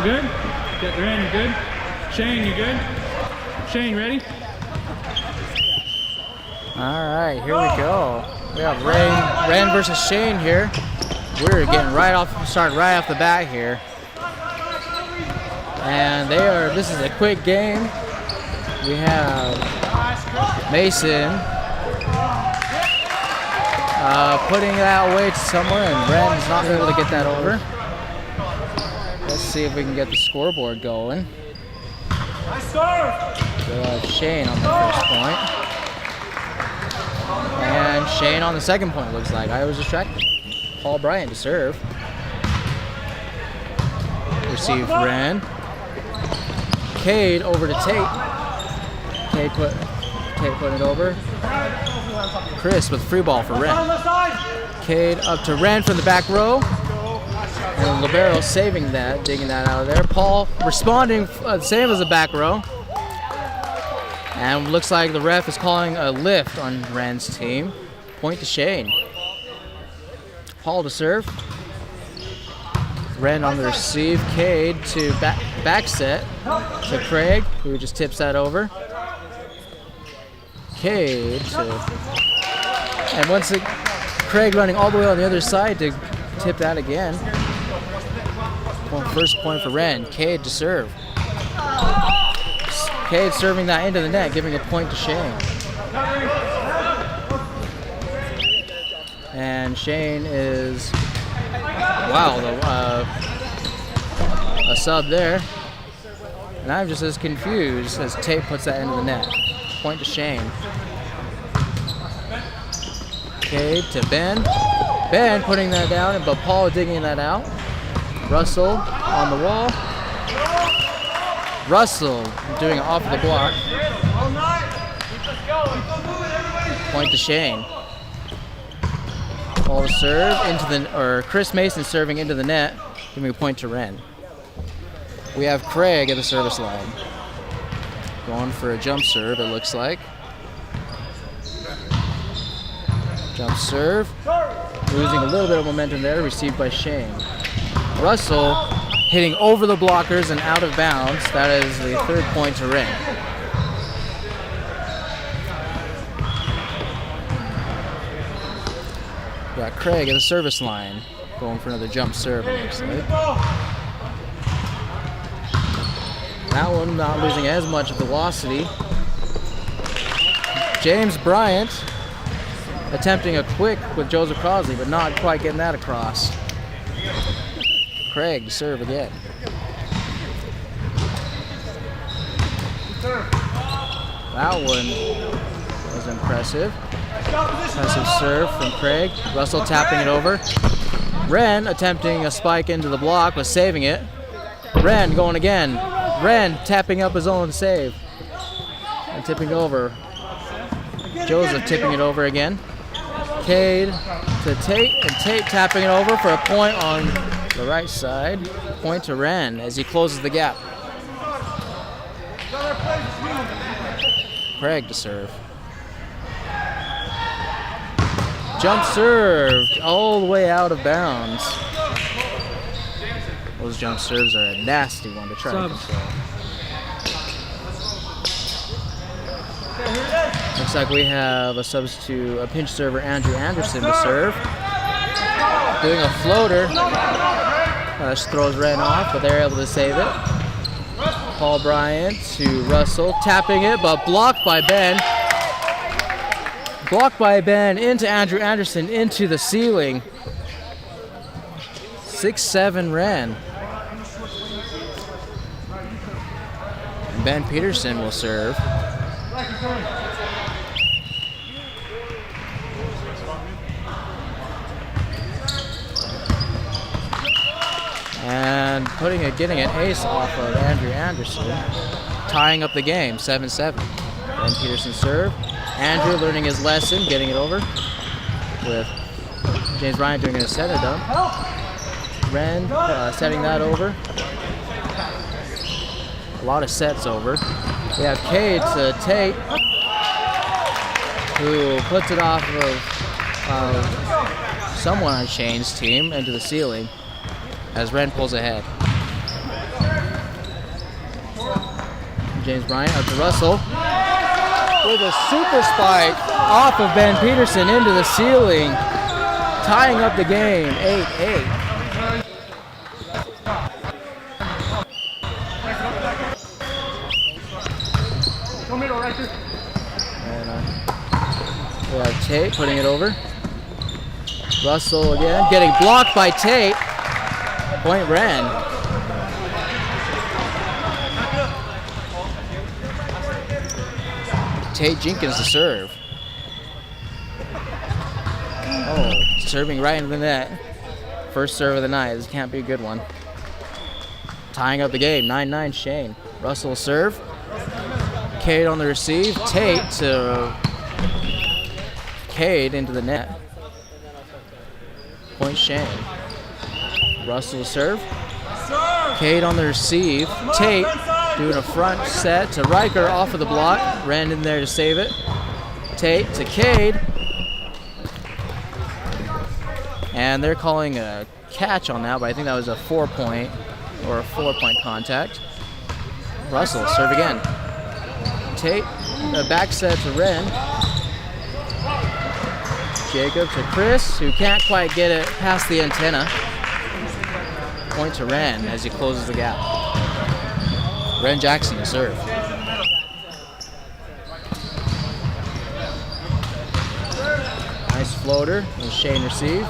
Good? Get Ren, you good? Shane, you good? Shane, ready? Alright, here we go. We have Ren versus Shane here. We're getting started right off the bat here. And this is a quick game. We have Mason putting that away to somewhere, and Ren's not able to get that over. Let's see if we can get the scoreboard going. We'll have Shane on the first point. And Shane on the second point, looks like. I was distracted. Paul Bryant to serve. Receive Ren. Cade over to Tate. Tate put it over. Chris with free ball for Ren. Cade up to Ren from the back row. And Libero saving that, digging that out of there. Paul responding same as the back row. And looks like the ref is calling a lift on Ren's team. Point to Shane. Paul to serve. Ren on the receive. Cade to back set to Craig, who just tips that over. Cade to... And once Craig running all the way on the other side to tip that again. First point for Ren. Cade to serve. Cade serving that into the net, giving a point to Shane. And Shane is, wow, a sub there. And I'm just as confused as Tate puts that into the net. Point to Shane. Cade to Ben. Ben putting that down, but Paul digging that out. Russell on the wall. Russell doing it off of the block. Point to Shane. Paul to serve Chris Mason serving into the net, giving a point to Ren. We have Craig at the service line. Going for a jump serve, it looks like. Jump serve. Losing a little bit of momentum there, received by Shane. Russell hitting over the blockers and out of bounds. That is the third point to Ren. Got Craig at the service line, going for another jump serve, it looks like. That one not losing as much velocity. James Bryant attempting a quick with Joseph Crosley, but not quite getting that across. Craig to serve again. That one was impressive. Impressive serve from Craig. Russell tapping it over. Ren attempting a spike into the block, was saving it. Ren going again. Ren tapping up his own save. And tipping over. Joseph tipping it over again. Cade to Tate, and Tate tapping it over for a point on the right side. Point to Ren as he closes the gap. Craig to serve. Jump served all the way out of bounds. Those jump serves are a nasty one to try to control. Looks like we have a substitute, a pinch server, Andrew Anderson to serve. Doing a floater. Just throws Ren off, but they're able to save it. Paul Bryant to Russell, tapping it, but blocked by Ben. Blocked by Ben into Andrew Anderson, into the ceiling. 6-7 Ren. And Ben Peterson will serve. And getting an ace off of Andrew Anderson, tying up the game, 7-7. Ben Peterson serve. Andrew learning his lesson, getting it over, with James Bryant doing a center dump. Ren setting that over. A lot of sets over. We have Cade to Tate, who puts it off of someone on Shane's team into the ceiling as Ren pulls ahead. James Bryant up to Russell with a super spike off of Ben Peterson into the ceiling, tying up the game, 8-8. We have Tate putting it over. Russell again, getting blocked by Tate. Point Ren. Tate Jenkins to serve. Oh, serving right into the net. First serve of the night. This can't be a good one. Tying up the game, 9-9 Shane. Russell serve. Cade on the receive. Tate to Cade into the net. Point Shane. Russell serve. Cade on the receive. Tate doing a front set to Riker off of the block. Ran in there to save it. Tate to Cade. And they're calling a catch on that, but I think that was a 4-point or a 4-point contact. Russell serve again. Tate, a back set to Ren. Jacob to Chris, who can't quite get it past the antenna. Point to Ren as he closes the gap. Ren Jackson to serve. Nice floater, and Shane receive.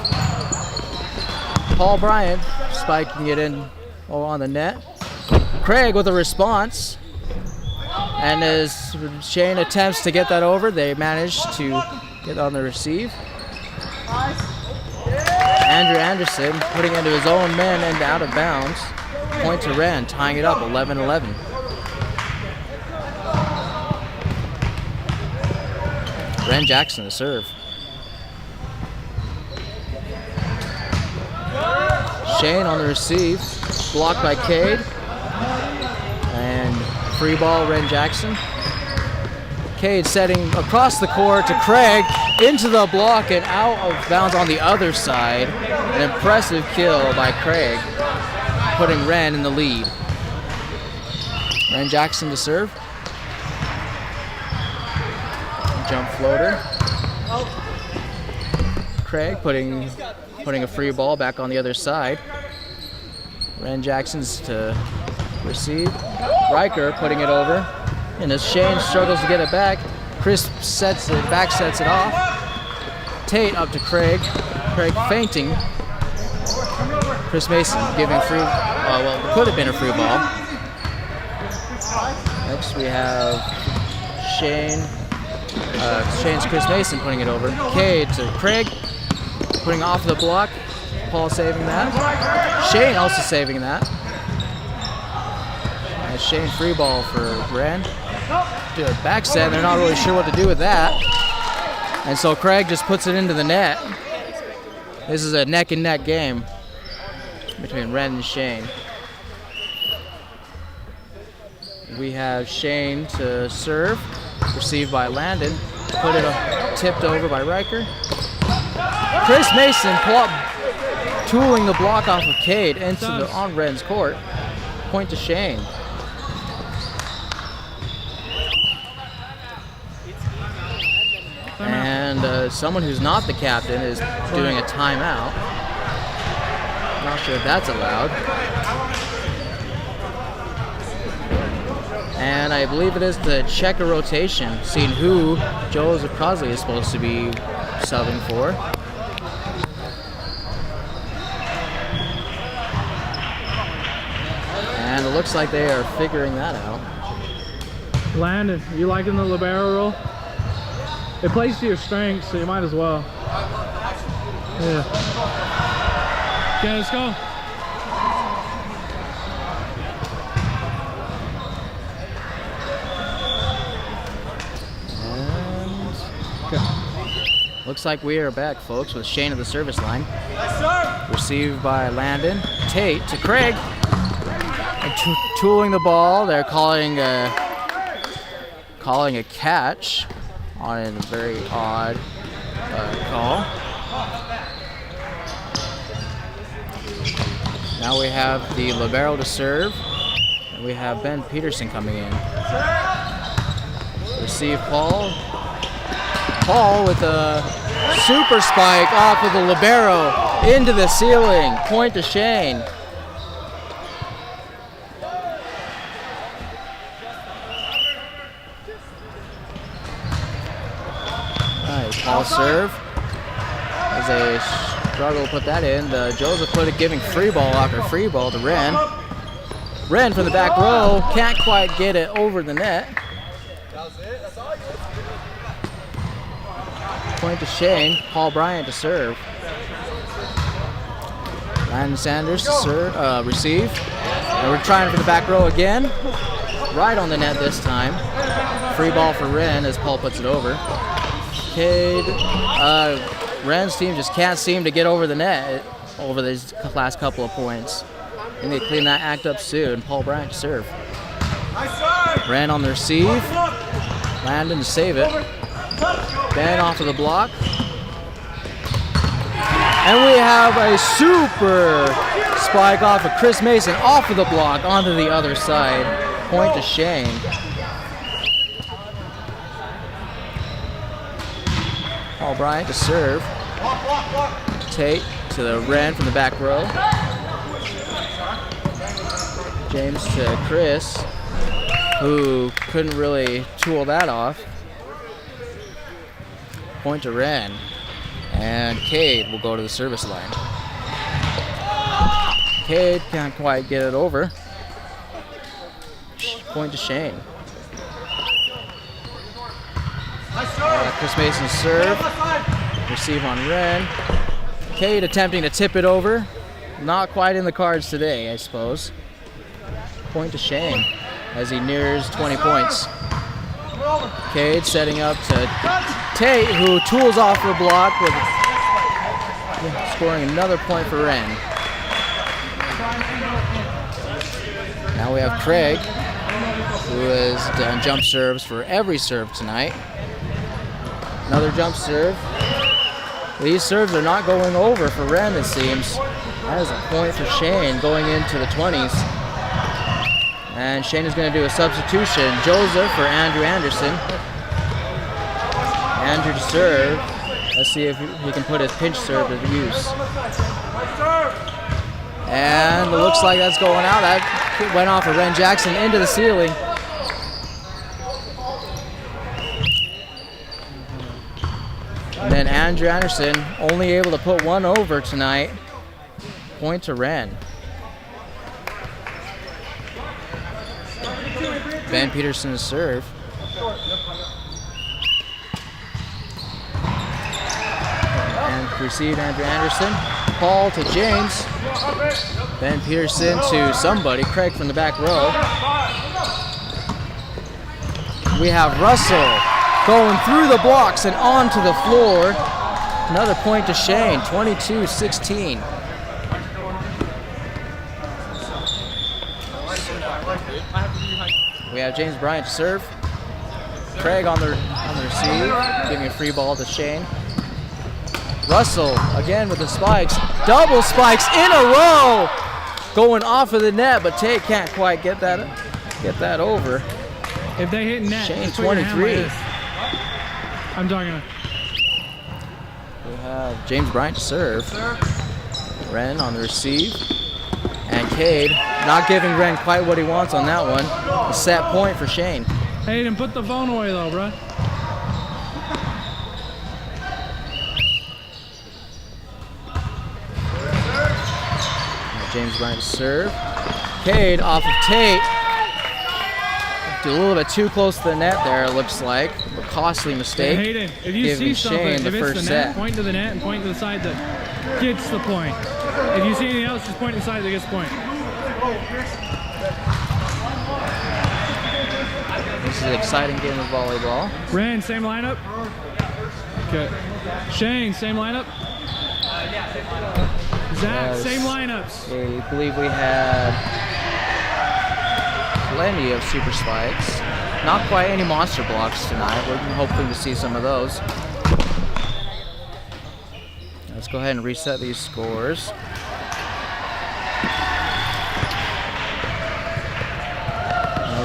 Paul Bryant spiking it in on the net. Craig with a response. And as Shane attempts to get that over, they manage to get on the receive. Andrew Anderson putting into his own men and out of bounds. Point to Ren, tying it up 11-11. Ren Jackson to serve. Shane on the receive, blocked by Cade. And free ball, Ren Jackson. Cade setting across the court to Craig, into the block and out of bounds on the other side. An impressive kill by Craig, putting Ren in the lead. Ren Jackson to serve. Jump floater. Craig putting a free ball back on the other side. Ren Jackson's to receive. Riker putting it over. And as Shane struggles to get it back, Chris sets it off. Tate up to Craig. Craig feinting. Chris Mason giving free, well, it could have been a free ball. Next we have Shane's Chris Mason putting it over. Cade to Craig, putting off the block. Paul saving that. Shane also saving that. And Shane free ball for Ren. Do a back set, they're not really sure what to do with that. And so Craig just puts it into the net. This is a neck and neck game between Ren and Shane. We have Shane to serve, received by Landon, tipped over by Riker. Chris Mason tooling the block off of Cade on Ren's court. Point to Shane. And someone who's not the captain is doing a timeout. Not sure if that's allowed. And I believe it is to check a rotation, seeing who Joseph Crosley is supposed to be subbing for. And it looks like they are figuring that out. Landon, you liking the Libero role? It plays to your strengths, so you might as well. Yeah. Okay, let's go. And looks like we are back, folks, with Shane at the service line. Received by Landon. Tate to Craig. And tooling the ball. They're calling a catch on a very odd call. Now we have the Libero to serve. And we have Ben Peterson coming in. Receive Paul. Paul with a super spike off of the Libero into the ceiling. Point to Shane. Nice. Paul serve. As they struggle to put that in. The Joseph put it, giving free ball after free ball to Ren. Ren from the back row. Can't quite get it over the net. Point to Shane. Paul Bryant to serve. Landon Sanders to serve, receive. And we're trying for the back row again. Right on the net this time. Free ball for Ren as Paul puts it over. Cade, Ren's team just can't seem to get over the net over these last couple of points. They need to clean that act up soon. Paul Bryant to serve. Ren on the receive. Landon to save it. Ben off of the block. And we have a super spike off of Chris Mason off of the block onto the other side. Point to Shane. Paul Bryant to serve. Tate to the Ren from the back row. James to Chris, who couldn't really tool that off. Point to Ren. And Cade will go to the service line. Cade can't quite get it over. Point to Shane. Chris Mason serve. Receive on Ren. Cade attempting to tip it over. Not quite in the cards today, I suppose. Point to Shane as he nears 20 points. Cade setting up to Tate, who tools off the block with scoring another point for Ren. Now we have Craig, who has done jump serves for every serve tonight. Another jump serve. These serves are not going over for Ren, it seems. That is a point for Shane going into the 20s. And Shane is going to do a substitution. Joseph for Andrew Anderson. Andrew to serve. Let's see if he can put his pinch serve to use. And it looks like that's going out. That went off of Ren Jackson into the ceiling. And then Andrew Anderson only able to put one over tonight. Point to Ren. Ben Peterson to serve. And received Andrew Anderson. Paul to James. Ben Peterson to somebody. Craig from the back row. We have Russell going through the blocks and onto the floor. Another point to Shane. 22-16. We have James Bryant to serve. Craig on the receive, giving a free ball to Shane. Russell again with the spikes. Double spikes in a row, going off of the net, but Tate can't quite get that over. If they hit net, Shane 23. I'm talking. We have James Bryant to serve. Ren on the receive. And Cade not giving Ren quite what he wants on that one. A set point for Shane. Hayden, put the phone away though, bro. James Bryant to serve. Cade off of Tate. A little bit too close to the net there, it looks like. A costly mistake. Hey, Hayden, if you see something, Shane if the it's first the net, set. point to the net and point to the side that gets the point. If you see anything else, just point to the side that gets the point. This is an exciting game of volleyball. Ren, same lineup? Okay. Shane, same lineup? Zach, Yes. same lineups. I believe we had plenty of super spikes. Not quite any monster blocks tonight. We're hoping to see some of those. Let's go ahead and reset these scores.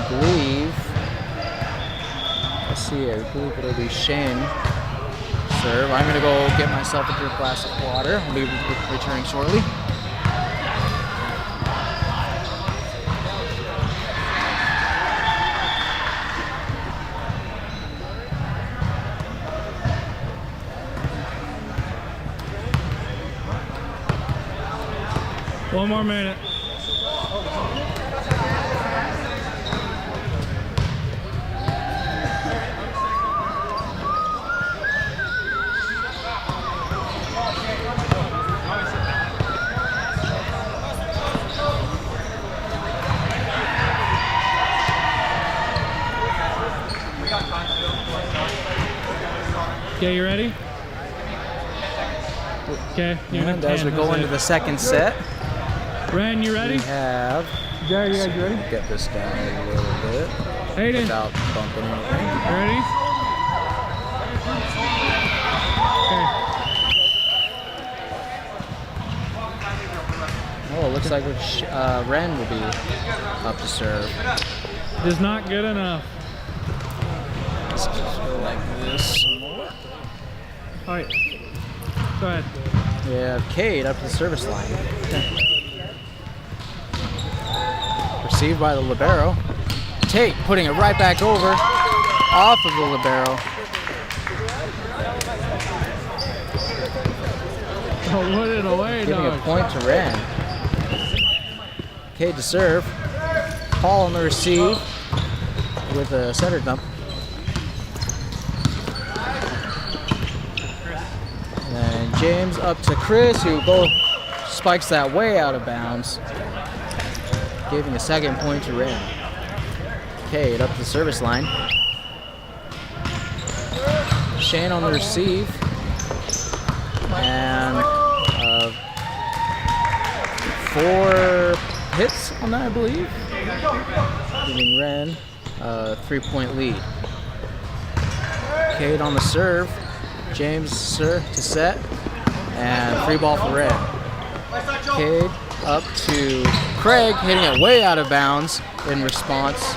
believe, let's see, I believe it'll be Shane serve. I'm going to go get myself a drink glass of water. I'll be returning shortly. One more minute. Okay, you ready? Okay, And as we go into the second set, Ren, you ready? we have. Jared, you guys ready? Get this down a little bit Hayden, without bumping anything. you ready? Oh, it looks like Ren will be up to serve. Okay. Is not good enough. Let's just go like this some more. All right, go ahead. We have Cade up to the service line. Received by the Libero. Tate putting it right back over off of the Libero. Oh, put it away, Giving dog. a point to Ren. Cade to serve. Paul on the receive with a center dump. And James up to Chris, who spikes that way out of bounds. Giving a second point to Ren. Cade up to the service line. Shane on the receive. And 4 hits on that, I believe. Giving Ren a 3-point lead. Cade on the serve. James to set. And free ball for Ren. Cade up to Craig, hitting it way out of bounds in response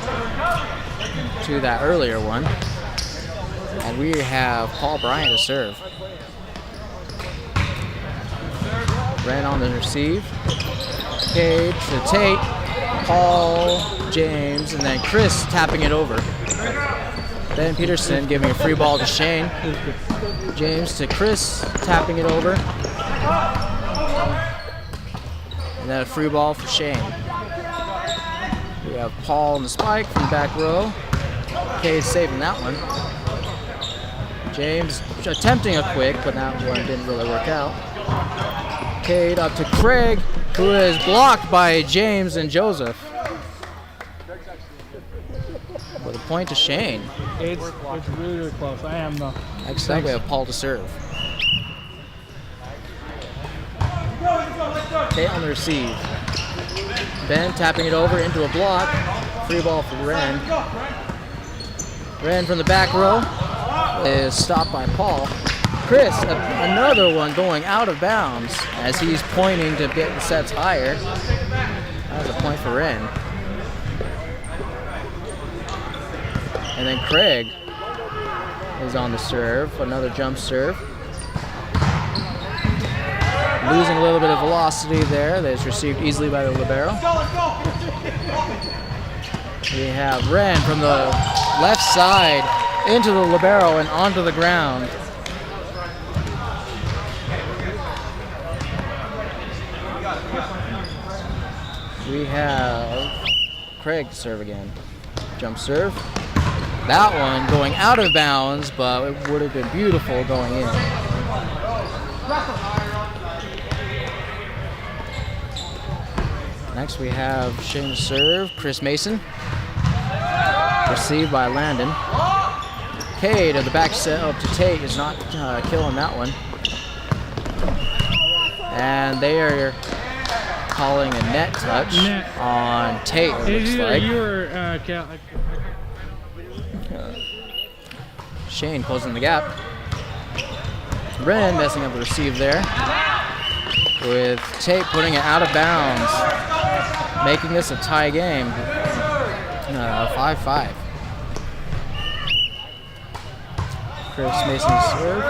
to that earlier one. And we have Paul Bryant to serve. Ren on the receive. Cade to Tate. Paul, James, and then Chris tapping it over. Ben Peterson giving a free ball to Shane. James to Chris, tapping it over. And then a free ball for Shane. We have Paul on the spike from the back row. Cade saving that one. James attempting a quick, but that one didn't really work out. Cade up to Craig, who is blocked by James and Joseph. With a point to Shane. It's really, really close. I am though. Next up, we have Paul to serve. Tate on the receive. Ben tapping it over into a block. Free ball for Ren. Ren from the back row is stopped by Paul. Chris, another one going out of bounds as he's pointing to get the sets higher. That was a point for Ren. And then Craig is on the serve, another jump serve. Losing a little bit of velocity there. That is received easily by the Libero. We have Ren from the left side into the Libero and onto the ground. We have Craig to serve again. Jump serve. That one going out of bounds, but it would have been beautiful going in. Next we have Shane to serve. Chris Mason. Received by Landon. Cade at the back set up to Tate is not killing that one. And they are calling a net touch on Tate, it looks like. You were, Shane closing the gap. Ren messing up the receive there. With Tate putting it out of bounds, making this a tie game. 5-5. Chris Mason serve.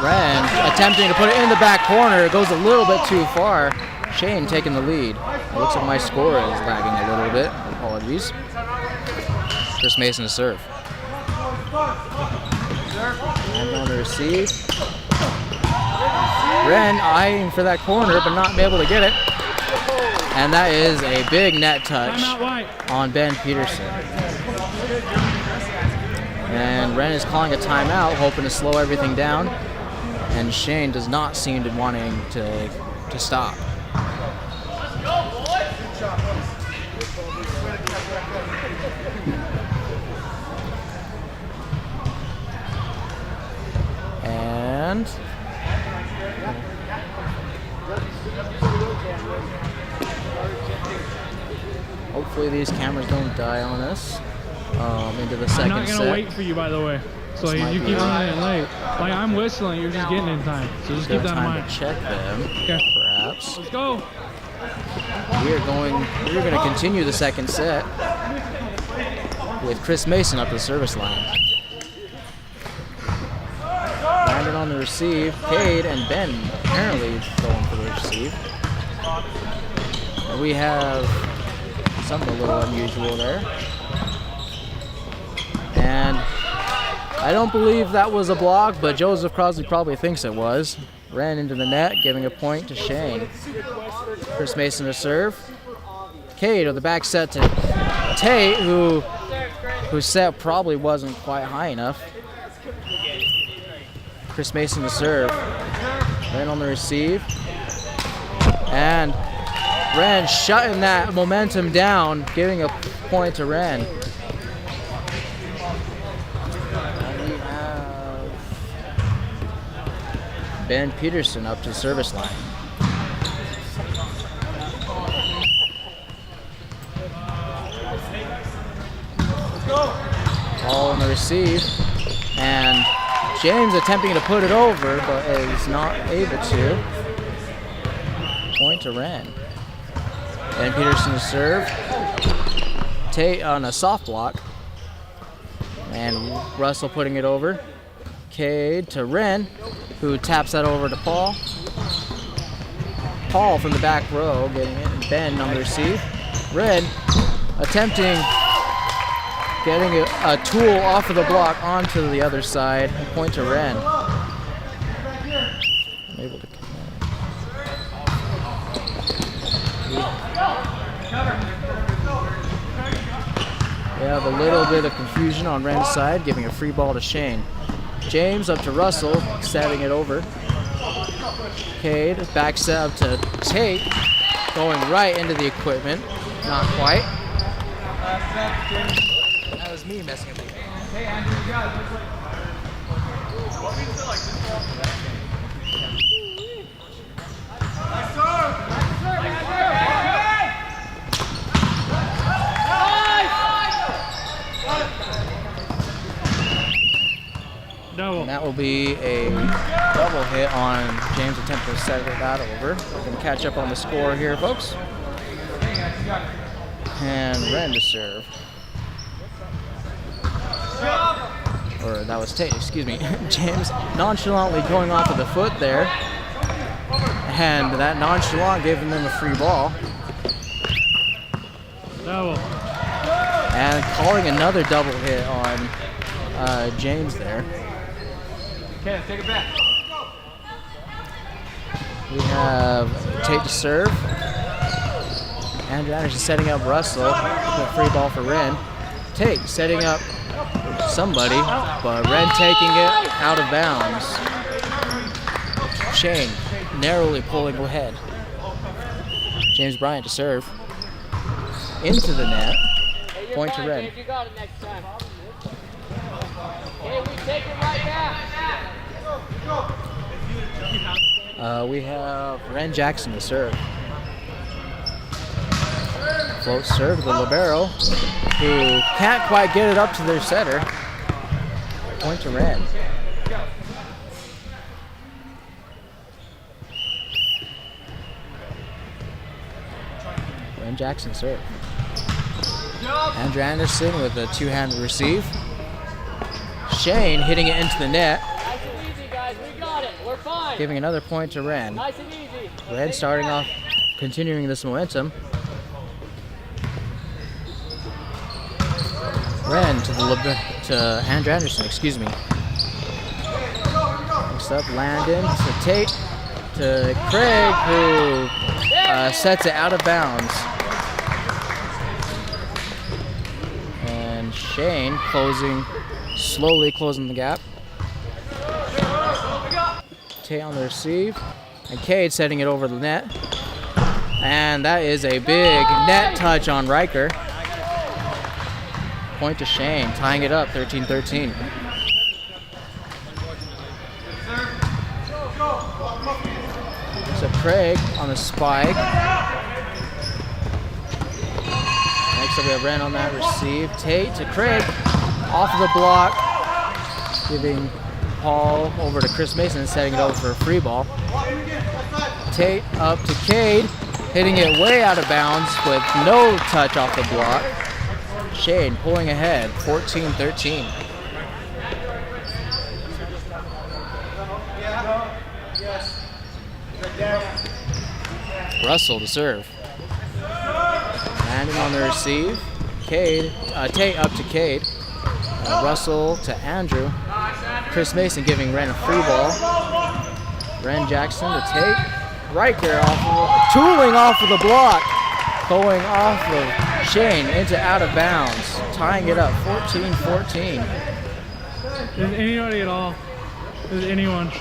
Ren attempting to put it in the back corner. It goes a little bit too far. Shane taking the lead. It looks like my score is lagging a little bit. Apologies. Chris Mason to serve. And on the receive. Ren eyeing for that corner, but not able to get it. And that is a big net touch on Ben Peterson. And Ren is calling a timeout, hoping to slow everything down. And Shane does not seem to wanting to stop. And hopefully these cameras don't die on us into the second set. I'm not going to wait for you, by the way. So you keep running late. Like, I'm whistling, you're just getting in time. So just keep that in mind. To check them, okay. Perhaps. Let's go. We're going to continue the second set with Chris Mason up the service line. Landon on the receive. Cade and Ben apparently going for the receive. And we have something a little unusual there. And I don't believe that was a block, but Joseph Crosley probably thinks it was. Ran into the net, giving a point to Shane. Chris Mason to serve. Cade of the back set to Tate, whose set probably wasn't quite high enough. Chris Mason to serve. Ren on the receive. And Ren shutting that momentum down, giving a point to Ren. And we have Ben Peterson up to the service line. Ball on the receive. And James attempting to put it over, but is not able to. Point to Ren. Ben Peterson to serve. Tate on a soft block. And Russell putting it over. Cade to Ren, who taps that over to Paul. Paul from the back row getting it. And Ben on the receive. Ren attempting getting a tool off of the block onto the other side and point to Ren. I'm able to connect. We have a little bit of confusion on Ren's side, giving a free ball to Shane. James up to Russell, setting it over. Cade, back set up to Tate, going right into the equipment. Not quite. That was me messing up. Hey, Andrew, you got it. Nice serve, Double. And that will be a double hit on James' attempt to set that over. We're going to catch up on the score here, folks. And Ren to serve. Or that was Tate, excuse me. James nonchalantly going off of the foot there. And that nonchalant giving them a free ball. Double. And calling another double hit on James there. Okay, take it back. We have Tate to serve. Andrew Anderson setting up Russell. A free ball for Ren. Tate setting up somebody, but Ren taking it out of bounds. Shane narrowly pulling ahead. James Bryant to serve. Into the net. Point to Ren. You got it next time. Okay, we take it right back. We have Ren Jackson to serve. Float serve to the Libero, who can't quite get it up to their setter. Point to Ren. Ren Ren Jackson serve. Andrew Anderson with a two-handed receive. Shane hitting it into the net. Nice and easy, guys. We got it. We're fine. Giving another point to Ren. Nice and easy. Ren starting off, continuing this momentum. Ren to Andrew Anderson, excuse me. Next up, Landon to Tate to Craig, who sets it out of bounds. And Shane slowly closing the gap. Tate on the receive, and Cade setting it over the net. And that is a big net touch on Riker. Point to Shane, tying it up 13-13. So Craig on the spike. Next up we have Ren on that receive. Tate to Craig, off of the block, giving Paul over to Chris Mason, setting it over for a free ball. Tate up to Cade, hitting it way out of bounds with no touch off the block. Shane pulling ahead, 14-13. Russell to serve. Landon on the receive. Tate up to Cade. Russell to Andrew. Chris Mason giving Ren a free ball. Ren Jackson to Tate. Riker tooling off of the block. Going off of Shane into out of bounds. Tying it up 14-14. Is anybody at all? Is anyone?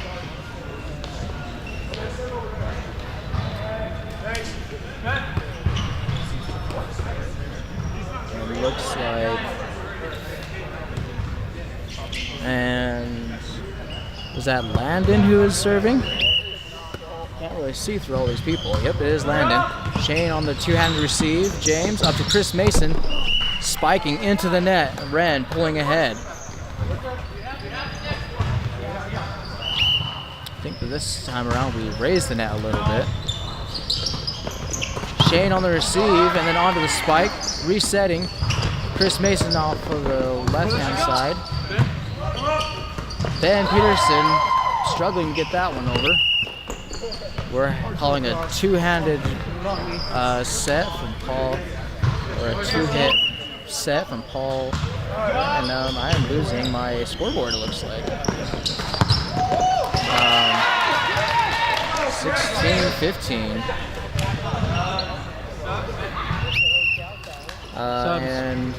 It looks like, and was that Landon who is serving? Can't really see through all these people. Yep, it is Landon. Shane on the two-handed receive. James up to Chris Mason, spiking into the net. Ren pulling ahead. I think that this time around we raised the net a little bit. Shane on the receive and then onto the spike, resetting. Chris Mason off of the left-hand side. Ben Peterson struggling to get that one over. We're calling a two-handed set from Paul, or a two-hit set from Paul. And I am losing my scoreboard, it looks like. 16-15. And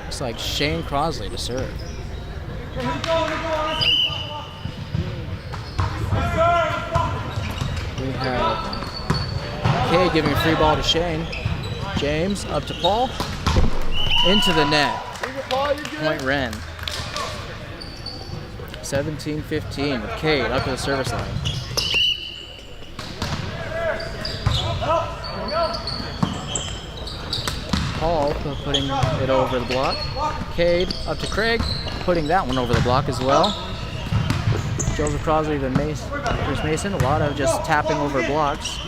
it's like Shane Crosley to serve. We have Kay giving a free ball to Shane. James up to Paul. Into the net. Point Ren. 17-15 with Cade up to the service line. Paul putting it over the block. Cade up to Craig, putting that one over the block as well. Joseph Crosley and Chris Mason, a lot of just tapping over blocks.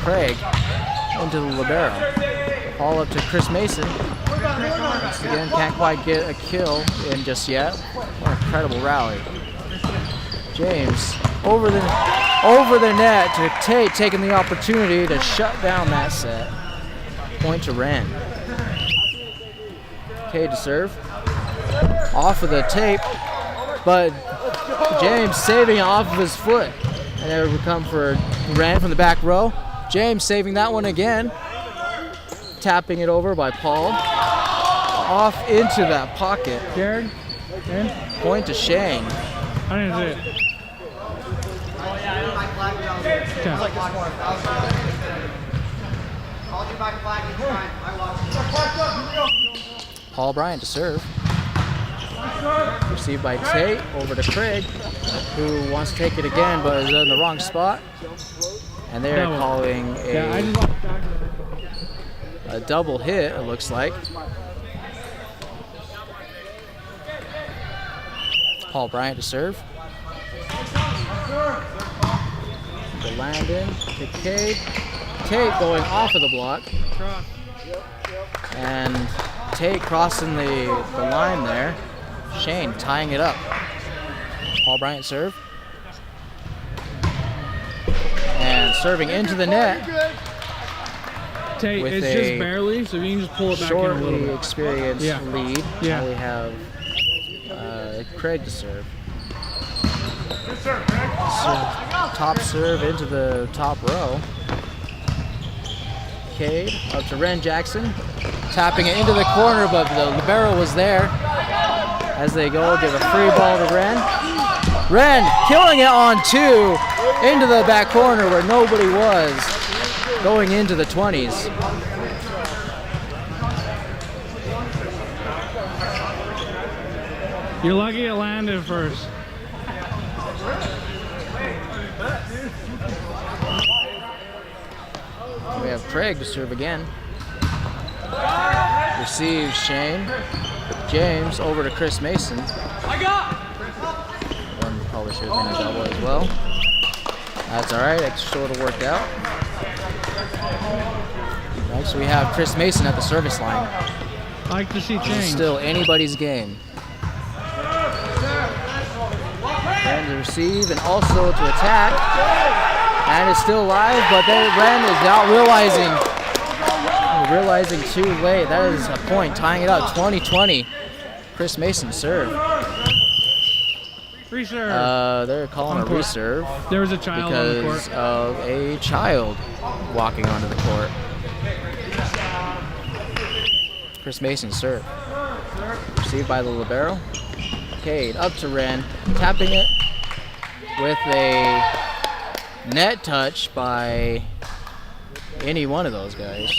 Craig into the Libero. Paul up to Chris Mason. Once again, can't quite get a kill in just yet. What an incredible rally. James over the net to Tate, taking the opportunity to shut down that set. Point to Ren. Tate to serve. Off of the tape, but James saving it off of his foot. And there we come for Ren from the back row. James saving that one again. Tapping it over by Paul. Off into that pocket. Jared? In? Point to Shane. I didn't see it. Okay. Paul Bryant to serve. Received by Tate, over to Craig, who wants to take it again but is in the wrong spot. And they're calling a double hit, it looks like. Paul Bryant to serve. To Landon, to Cade, Tate going off of the block. And Tate crossing the line there. Shane tying it up. Paul Bryant serve. And serving into the net. Tate, it's just barely, so you can just pull it back in a little bit. Shortly experienced lead. Yeah. Now we have Craig to serve. Top serve into the top row. Cade up to Ren Jackson. Tapping it into the corner, but the Libero was there. As they go, give a free ball to Ren. Ren killing it on 2 into the back corner where nobody was. Going into the 20s. You're lucky it landed first. We have Craig to serve again. Receives Shane. James over to Chris Mason. One probably should have been a double as well. That's all right. It sort of worked out. Next we have Chris Mason at the service line. I like to see change. It's still anybody's game. Ren to receive and also to attack. And it's still live, but Ren is now realizing too late. That is a point, tying it up 20-20. Chris Mason serve. Reserve. They're calling a reserve. There was a child on the court. Because of a child walking onto the court. Chris Mason serve. Received by the Libero. Cade up to Ren, tapping it with a net touch by any one of those guys.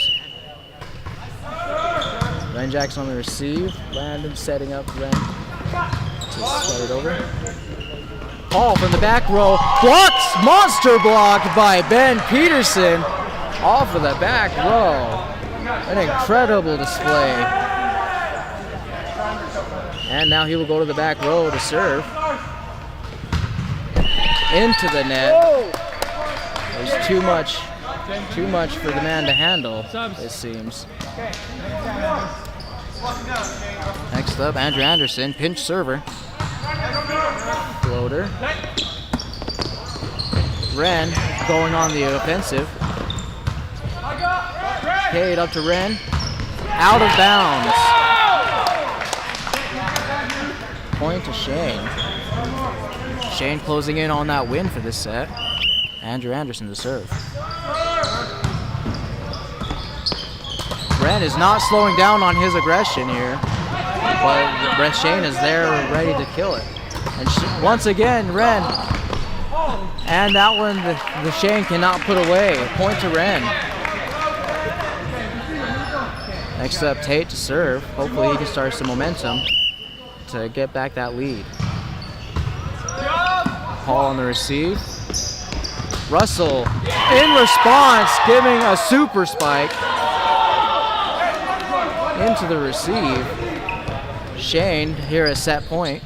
Ren Jackson on the receive. Landon setting up Ren to slide it over. Paul from the back row. Blocks! Monster block by Ben Peterson off of the back row. An incredible display. And now he will go to the back row to serve. Into the net. There's too much for the man to handle, it seems. Next up, Andrew Anderson, pinch server. Floater. Ren going on the offensive. Cade up to Ren. Out of bounds. Point to Shane. Shane closing in on that win for this set. Andrew Anderson to serve. Ren is not slowing down on his aggression here, but Shane is there ready to kill it. And once again, Ren. And that one, the Shane cannot put away. Point to Ren. Next up, Tate to serve. Hopefully he can start some momentum to get back that lead. Paul on the receive. Russell in response, giving a super spike into the receive. Shane here at set point.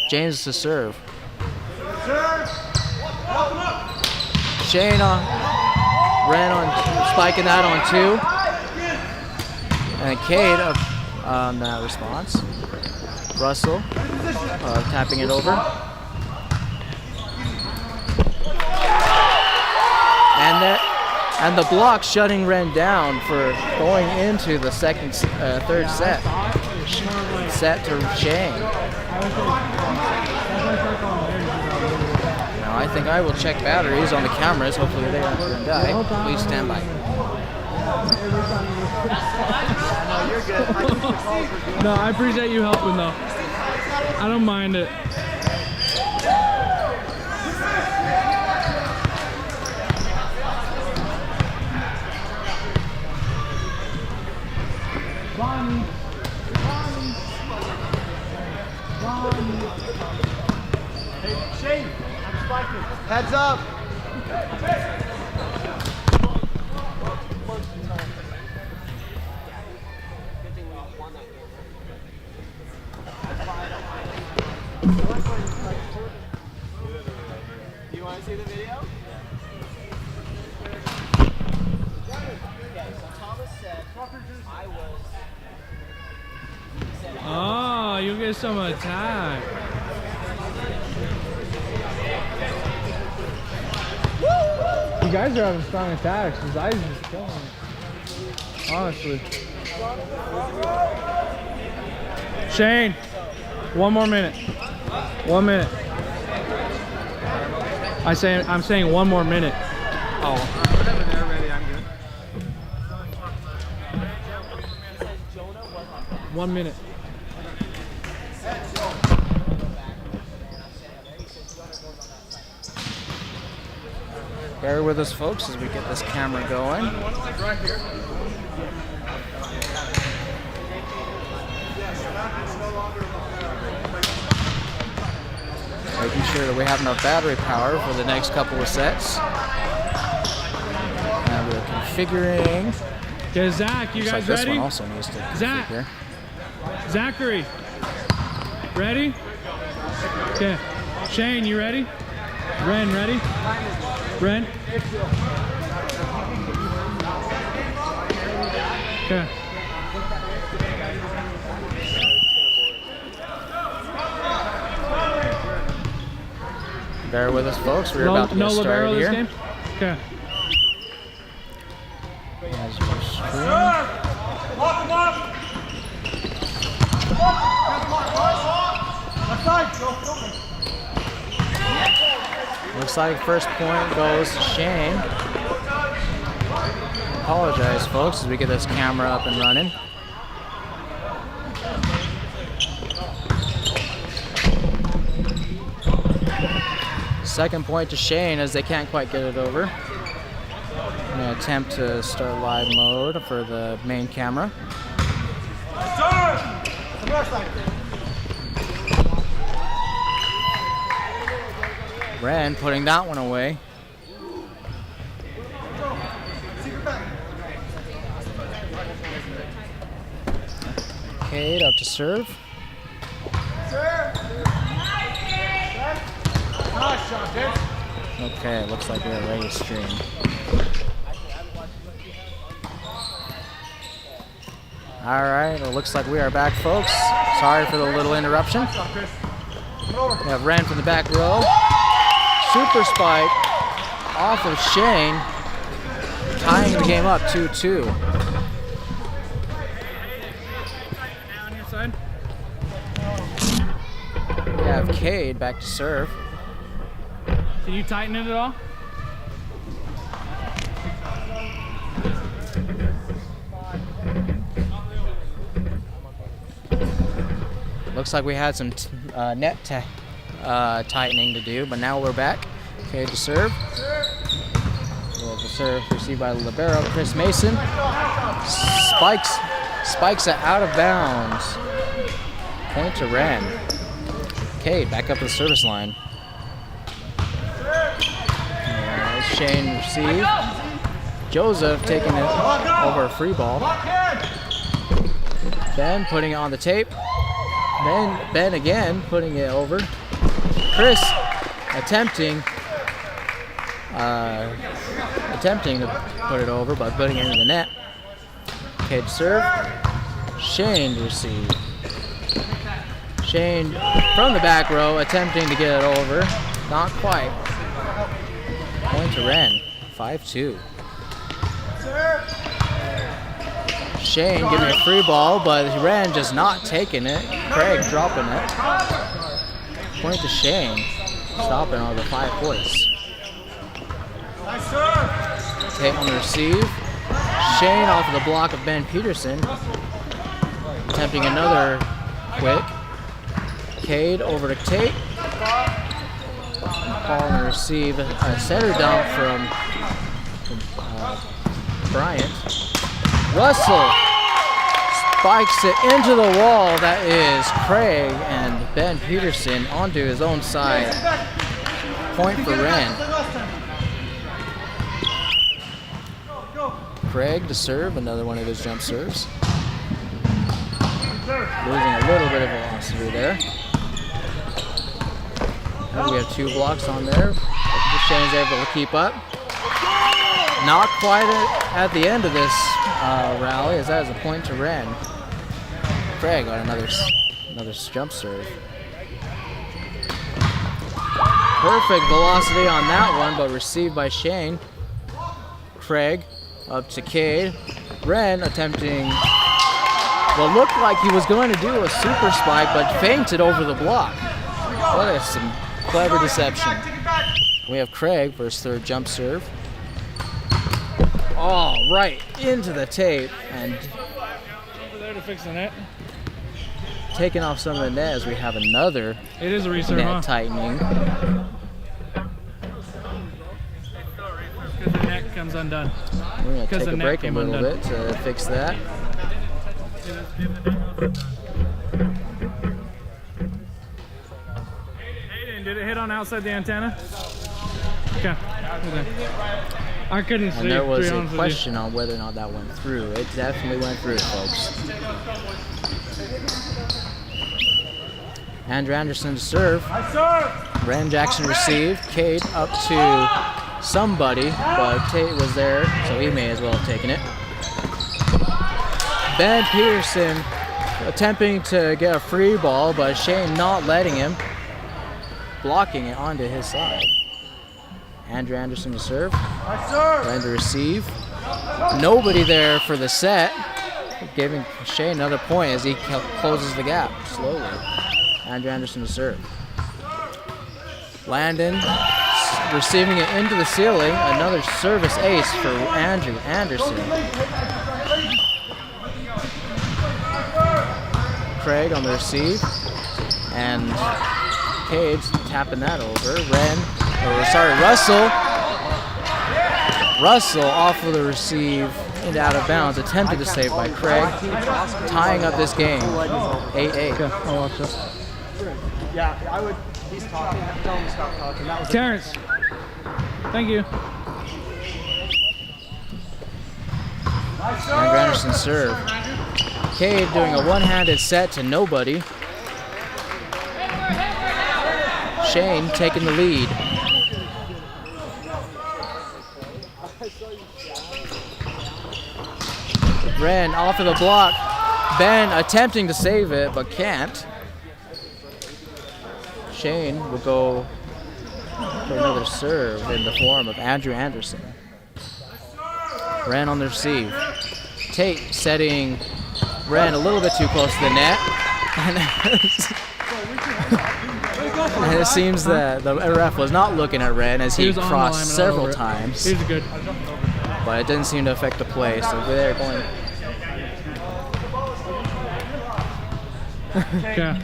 James to serve. Shane ran on spiking that on 2. And Cade on that response. Russell tapping it over. And the block shutting Ren down for going into the third set. Set to Shane. Now I think I will check batteries on the cameras. Hopefully they aren't going to die. Please stand by. No, I appreciate you helping though. I don't mind it. Hey, Shane, I'm spiking. Heads up. Do you want to see the video? Oh, you'll get some attack. You guys are having strong attacks. His eyes are just killing me. Honestly. Shane, 1 more minute. 1 minute. I'm saying 1 more minute. Oh, whatever they're ready, I'm good. 1 minute. Bear with us, folks, as we get this camera going. Right here. Making sure that we have enough battery power for the next couple of sets. And we're configuring. Okay, Zach, you Looks guys like ready? this one also needs to Zach. configure. Zachary, ready? Okay. Shane, you ready? Ren, ready? Ren? Okay. Bear with us, folks. We're about to get Libero started this here. game? Okay. As we screen. Lock him up! Left side, go. Looks like first point goes to Shane. Apologize, folks, as we get this camera up and running. Second point to Shane as they can't quite get it over. I'm going to attempt to start live mode for the main camera. Ren putting that one away. Cade up to serve. Okay, looks like we're ready to stream. All right, it looks like we are back, folks. Sorry for the little interruption. We have Ren from the back row. Super spike off of Shane, tying the game up 2-2. On your side. We have Cade back to serve. Can you tighten it at all? Looks like we had some net tightening to do, but now we're back. Cade to serve. Well, the serve received by Libero. Chris Mason spikes it out of bounds. Point to Ren. Cade back up to the service line. Shane receive. Joseph taking it over a free ball. Ben putting it on the tape. Ben again putting it over. Chris attempting to put it over, but putting it in the net. Cade serve. Shane to receive. Shane from the back row attempting to get it over. Not quite. Point to Ren. 5-2. Shane giving a free ball, but Ren just not taking it. Craig dropping it. Point to Shane. Stopping all the 5 points. Tate on the receive. Shane off of the block of Ben Peterson. Attempting another quick. Cade over to Tate. Paul on the receive. A center dump from Bryant. Russell spikes it into the wall. That is Craig and Ben Peterson onto his own side. Point for Ren. Craig to serve, another one of his jump serves. Losing a little bit of velocity there. And we have 2 blocks on there. Shane's able to keep up. Not quite at the end of this rally, as that is a point to Ren. Craig on another jump serve. Perfect velocity on that one, but received by Shane. Craig up to Cade. Ren attempting what looked like he was going to do a super spike, but feinted over the block. What is some clever deception. We have Craig for his third jump serve. Oh, right into the tape and Over there to fix the net. taking off some of the net as we have another It is a reserve, net huh? tightening. Because the net comes undone. We're going to Because take the a net break a came little undone. bit to fix that. Hayden, did it hit on outside the antenna? Okay. I couldn't see. And there was to be a honest with you. question on whether or not that went through. It definitely went through, folks. Andrew Anderson to serve. Ren Jackson received. Cade up to somebody, but Tate was there, so he may as well have taken it. Ben Peterson attempting to get a free ball, but Shane not letting him, blocking it onto his side. Andrew Anderson to serve. Ren to receive. Nobody there for the set, giving Shane another point as he closes the gap slowly. Andrew Anderson to serve. Landon receiving it into the ceiling. Another service ace for Andrew Anderson. Craig on the receive. And Cade's tapping that over. Russell off of the receive and out of bounds. Attempted to save by Craig. Tying up this game. 8-8. Okay, I'll watch this. Yeah, I would. He's talking. Tell him to stop talking. That was Terrence. Thank you. Andrew Anderson serve. Cade doing a one-handed set to nobody. Shane taking the lead. Ren off of the block. Ben attempting to save it, but can't. Shane will go for another serve in the form of Andrew Anderson. Ren on the receive. Tate setting Ren a little bit too close to the net. And it seems that the ref was not looking at Ren as he was on the crossed line, but not several over it. times. He was good. But it didn't seem to affect the play, so they're going. Okay.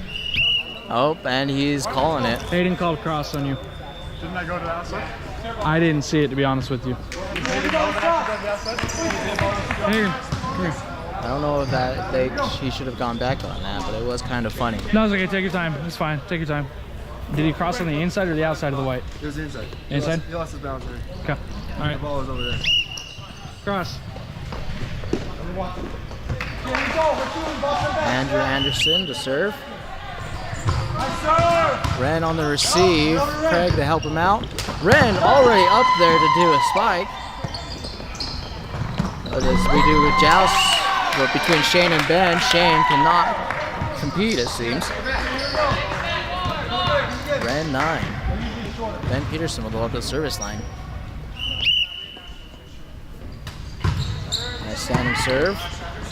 Oh, and he's calling it. Hayden called cross on you. Didn't I go to the outside? I didn't see it, to be honest with you. Hayden, come here. I don't know if he should have gone back on that, but it was kind of funny. No, it's okay. Take your time. It's fine. Take your time. Did he cross on the inside or the outside of the white? It was inside. Inside? He lost his balance there. Okay. All right. The ball was over there. Cross. Andrew Anderson to serve. Ren on the receive. Craig to help him out. Ren already up there to do a spike. But as we do a joust between Shane and Ben, Shane cannot compete, it seems. Ren 9. Ben Peterson will go up to the service line. Nice standing serve.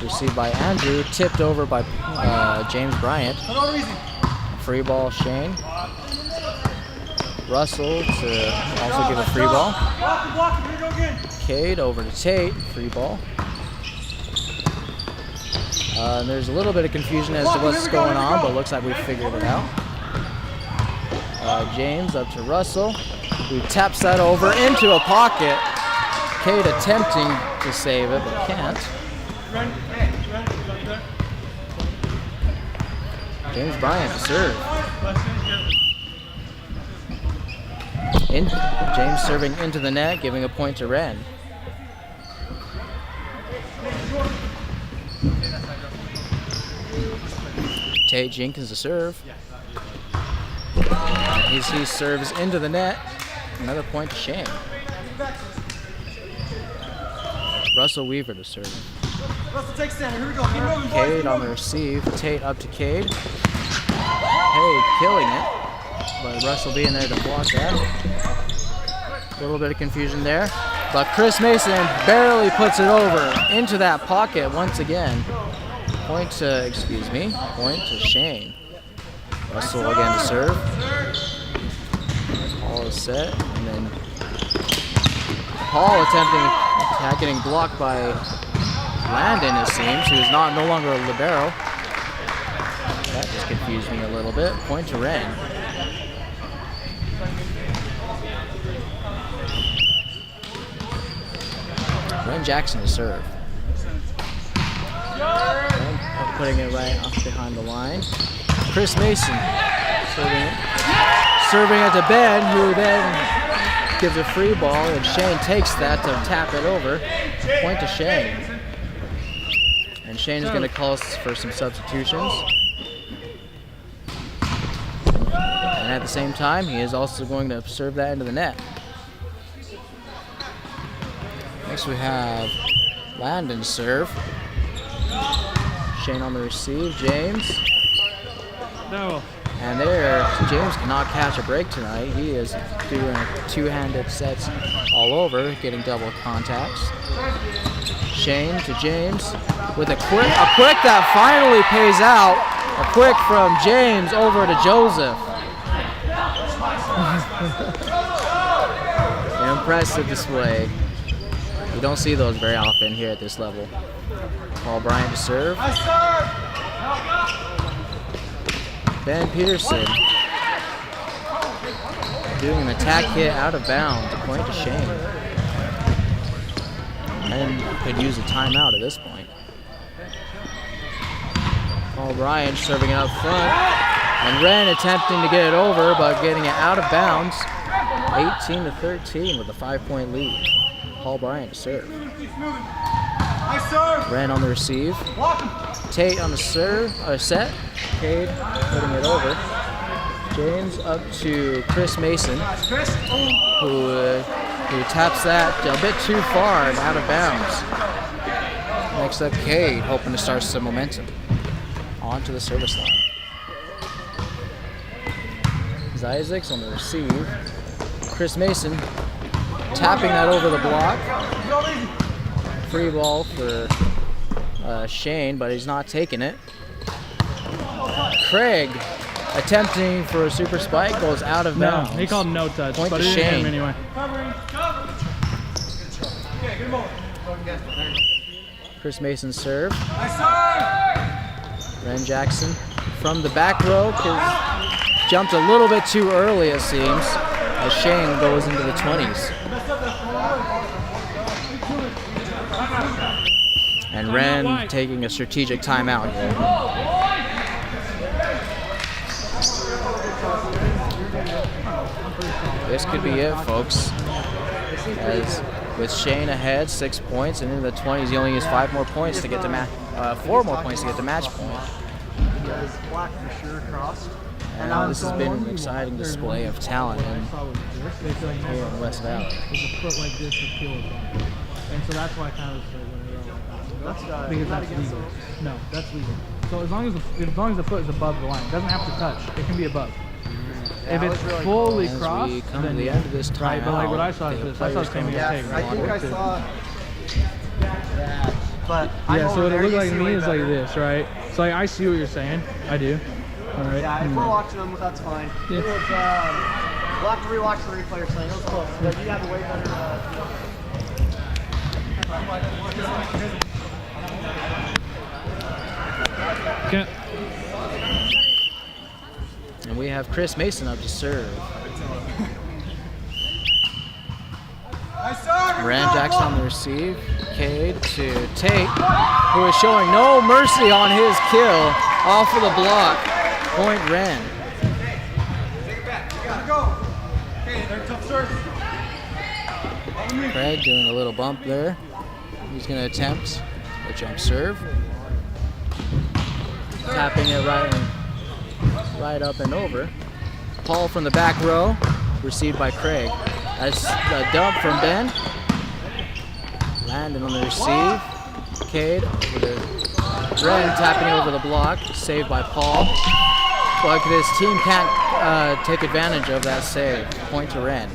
Received by Andrew, tipped over by James Bryant. Free ball, Shane. Russell to also give a free ball. Cade over to Tate, free ball. There's a little bit of confusion as to what's going on, but looks like we figured it out. James up to Russell, who taps that over into a pocket. Cade attempting to save it, but can't. James Bryant to serve. James serving into the net, giving a point to Ren. Tate Jenkins to serve. He serves into the net. Another point to Shane. Russell Weaver to serve. Russell, take center. Here we go. Keep moving, boys. Cade on the receive. Tate up to Cade. Cade killing it, but Russell being there to block that. A little bit of confusion there, but Chris Mason barely puts it over into that pocket once again. Point to Shane. Russell again to serve. Paul is set, and then Paul getting blocked by Landon, it seems, who is no longer a libero. That just confused me a little bit. Point to Ren. Ren Jackson to serve. Ren putting it right off behind the line. Chris Mason serving it to Ben, who then gives a free ball, and Shane takes that to tap it over. Point to Shane. And Shane is going to call us for some substitutions. And at the same time, he is also going to serve that into the net. Next we have Landon serve. Shane on the receive, James. No. And there, James cannot catch a break tonight. He is doing two-handed sets all over, getting double contacts. Shane to James with a quick that finally pays out. A quick from James over to Joseph. An impressive display. You don't see those very often here at this level. Paul Bryant to serve. Ben Peterson doing an attack hit out of bounds, a point to Shane. And could use a timeout at this point. Paul Bryant serving it up front, and Ren attempting to get it over, but getting it out of bounds. 18-13 with a 5-point lead. Paul Bryant to serve. Ren on the receive. Tate on the set. Cade putting it over. James up to Chris Mason, who taps that a bit too far and out of bounds. Next up, Cade, hoping to start some momentum. On to the service line. Isaacs on the receive. Chris Mason tapping that over the block. Free ball for Shane, but he's not taking it. Craig attempting for a super spike, goes out of bounds. No, he called no touch, Point but to it didn't hit Shane. him anyway. Chris Mason serve. Ren Jackson from the back row has jumped a little bit too early, it seems, as Shane goes into the 20s. And Ren taking a strategic timeout here. This could be it, folks. As with Shane ahead, 6 points, and in the 20s, he only needs 4 more points to get to match point. Black for sure crossed. And this has been an exciting display of talent here in West Valley. It's a foot like this to kill a ball. And so that's why I kind of say when we're all like, because that's legal. No, that's legal. So as long as the foot is above the line, it doesn't have to touch. It can be above. If it's fully As crossed, we come then to the end of this timeout, right, but like what I saw is this. I saw Sammy take. I think I saw that. But Yeah, so what it looked like to me is like this, right? So like, I see what you're saying. I do. All right. Yeah, if we're watching them, that's fine. Yeah. It was, we'll have to rewatch the replay or something. It was close. But you have a way better. Okay. And we have Chris Mason up to serve. Ren Jackson on the receive. Cade to Tate, who is showing no mercy on his kill off of the block. Point Ren. Craig doing a little bump there. He's going to attempt a jump serve. Tapping it right up and over. Paul from the back row, received by Craig. That's a dump from Ben. Landon on the receive. Cade over to Ren, tapping it over the block. Saved by Paul. But this team can't take advantage of that save. Point to Ren.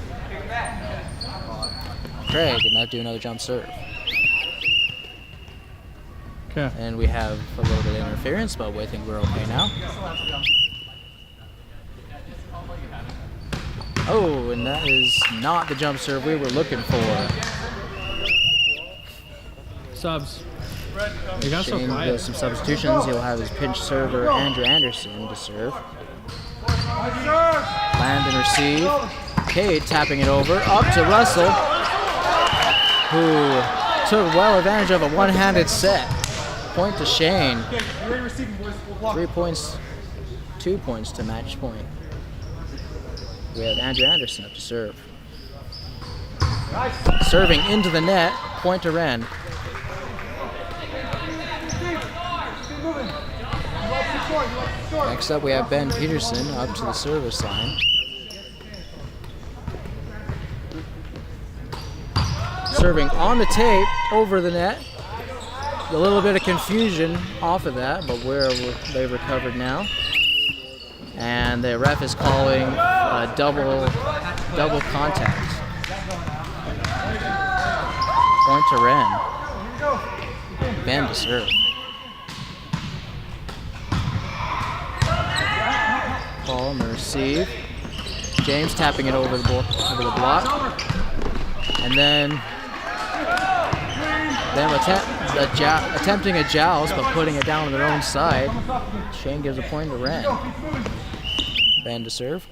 Craig, and not do another jump serve. Okay. And we have a little bit of interference, but we think we're okay now. Oh, and that is not the jump serve we were looking for. Subs. You got so Shane quiet. does some substitutions. He'll have his pinch server, Andrew Anderson, to serve. Landon receive. Cade tapping it over. Up to Russell, who took well advantage of a one-handed set. Point to Shane. 3 points, 2 points to match point. We have Andrew Anderson up to serve. Serving into the net. Point to Ren. Next up, we have Ben Peterson up to the service line. Serving on the tape, over the net. A little bit of confusion off of that, but they've recovered now. And the ref is calling double contact. Point to Ren. Ben to serve. Paul on the receive. James tapping it over the block. And then attempting a joust, but putting it down on their own side. Shane gives a point to Ren. Ben to serve.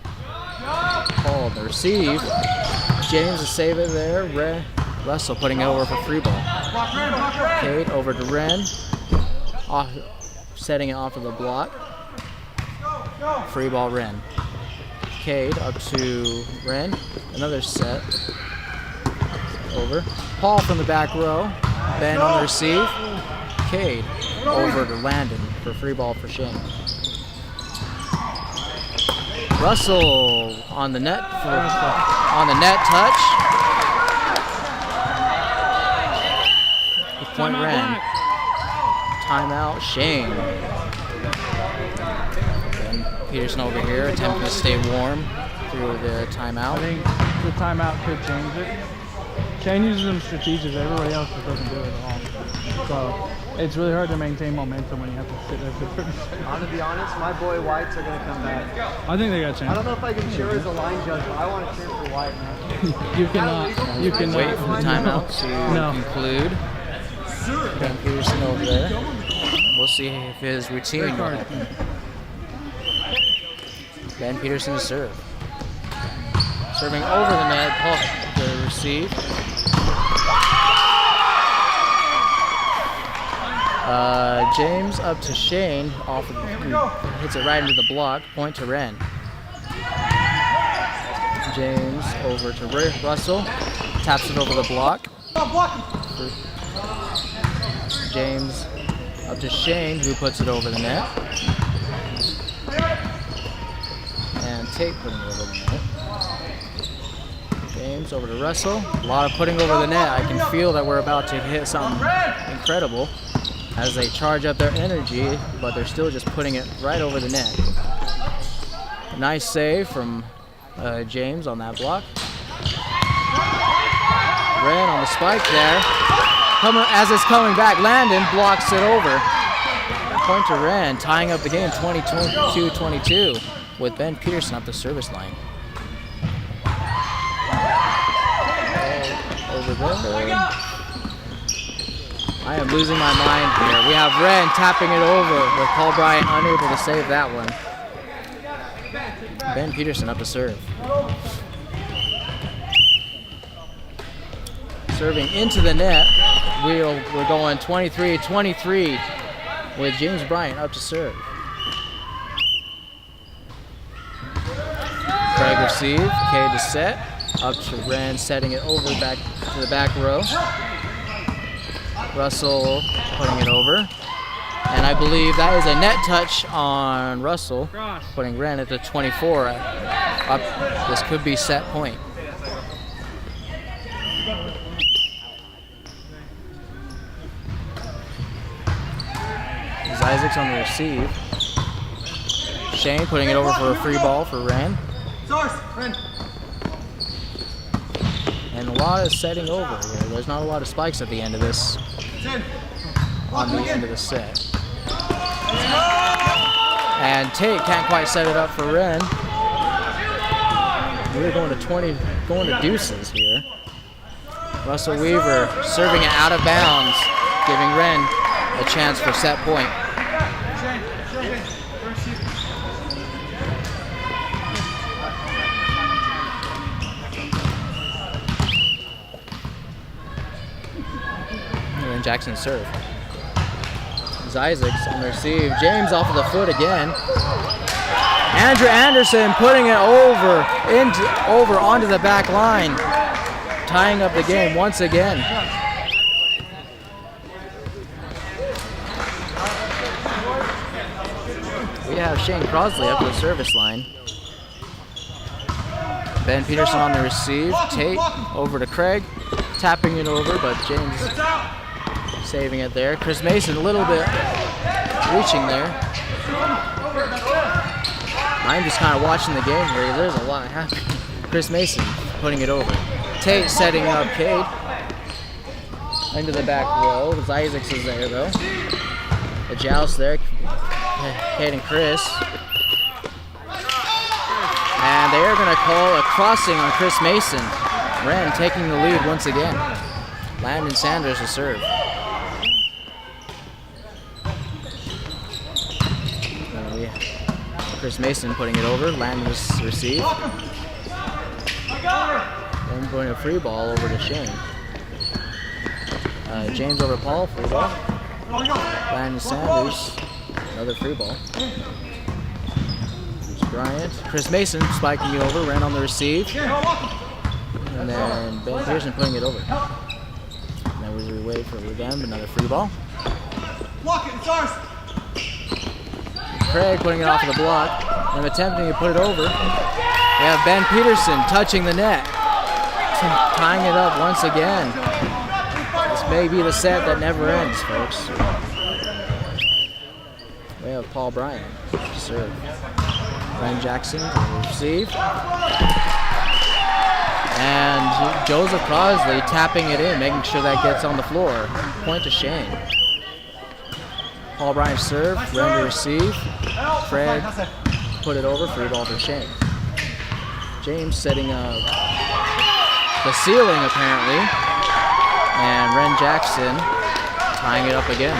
Paul on the receive. James to save it there. Russell putting it over for free ball. Cade over to Ren. Setting it off of the block. Free ball Ren. Cade up to Ren. Another set. Over. Paul from the back row. Ben on the receive. Cade over to Landon for free ball for Shane. Russell on the net touch. With point Ren. Timeout Shane. Ben Peterson over here attempting to stay warm through the timeout. I think the timeout could change it. Shane uses them strategic. Everybody else just doesn't do it at all. So it's really hard to maintain momentum when you have to sit there for 30 seconds. I'm gonna be honest, my boy Whites are gonna come back. I think they got a chance. I don't know if I can cheer as a line judge, but I want to cheer for White, man. You cannot. You cannot. Wait for the timeout to conclude. Ben Peterson over there. We'll see if his routine will happen. Ben Peterson to serve. Serving over the net, Paul to receive. James up to Shane, hits it right into the block, point to Ren. James over to Russell, taps it over the block. James up to Shane, who puts it over the net. And Tate putting it over the net. James over to Russell. A lot of putting over the net. I can feel that we're about to hit something incredible as they charge up their energy, but they're still just putting it right over the net. Nice save from James on that block. Ren on the spike there. As it's coming back, Landon blocks it over. Point to Ren, tying up the game 22-22 with Ben Peterson up the service line. Over there. I am losing my mind here. We have Ren tapping it over with Paul Bryant unable to save that one. Ben Peterson up to serve. Serving into the net. We're going 23-23 with James Bryant up to serve. Craig receive, Cade to set. Up to Ren, setting it over back to the back row. Russell putting it over. And I believe that is a net touch on Russell, putting Ren at the 24. This could be set point. Isaacs on the receive. Shane putting it over for a free ball for Ren. And a lot is setting over here. There's not a lot of spikes at the end of this. On the end of the set. And Tate can't quite set it up for Ren. We're going to 20, going to deuces here. Russell Weaver serving it out of bounds, giving Ren a chance for set point. And then Jackson serve. Isaacs on the receive. James off of the foot again. Andrew Anderson putting it over onto the back line, tying up the game once again. We have Shane Crosley up the service line. Ben Peterson on the receive. Tate over to Craig, tapping it over, but James saving it there. Chris Mason a little bit reaching there. I'm just kind of watching the game here. There's a lot happening. Chris Mason putting it over. Tate setting up Cade into the back row. Isaacs is there though. A joust there. Cade and Chris. And they are going to call a crossing on Chris Mason. Ren taking the lead once again. Landon Sanders to serve. Chris Mason putting it over. Landon's receive. Then going a free ball over to Shane. James over Paul, free ball. Landon Sanders, another free ball. Here's Bryant. Chris Mason spiking it over. Ran on the receive. And then Ben Pearson putting it over. Now we wait for them. Another free ball. Craig putting it off of the block and attempting to put it over. We have Ben Peterson touching the net, tying it up once again. This may be the set that never ends, folks. We have Paul Bryant to serve. Ryan Jackson to receive. And Joseph Crosley tapping it in, making sure that gets on the floor. Point to Shane. Paul Bryant serve, Ren to receive. Fred put it over, free ball for Shane. James setting up the ceiling apparently. And Ren Jackson tying it up again.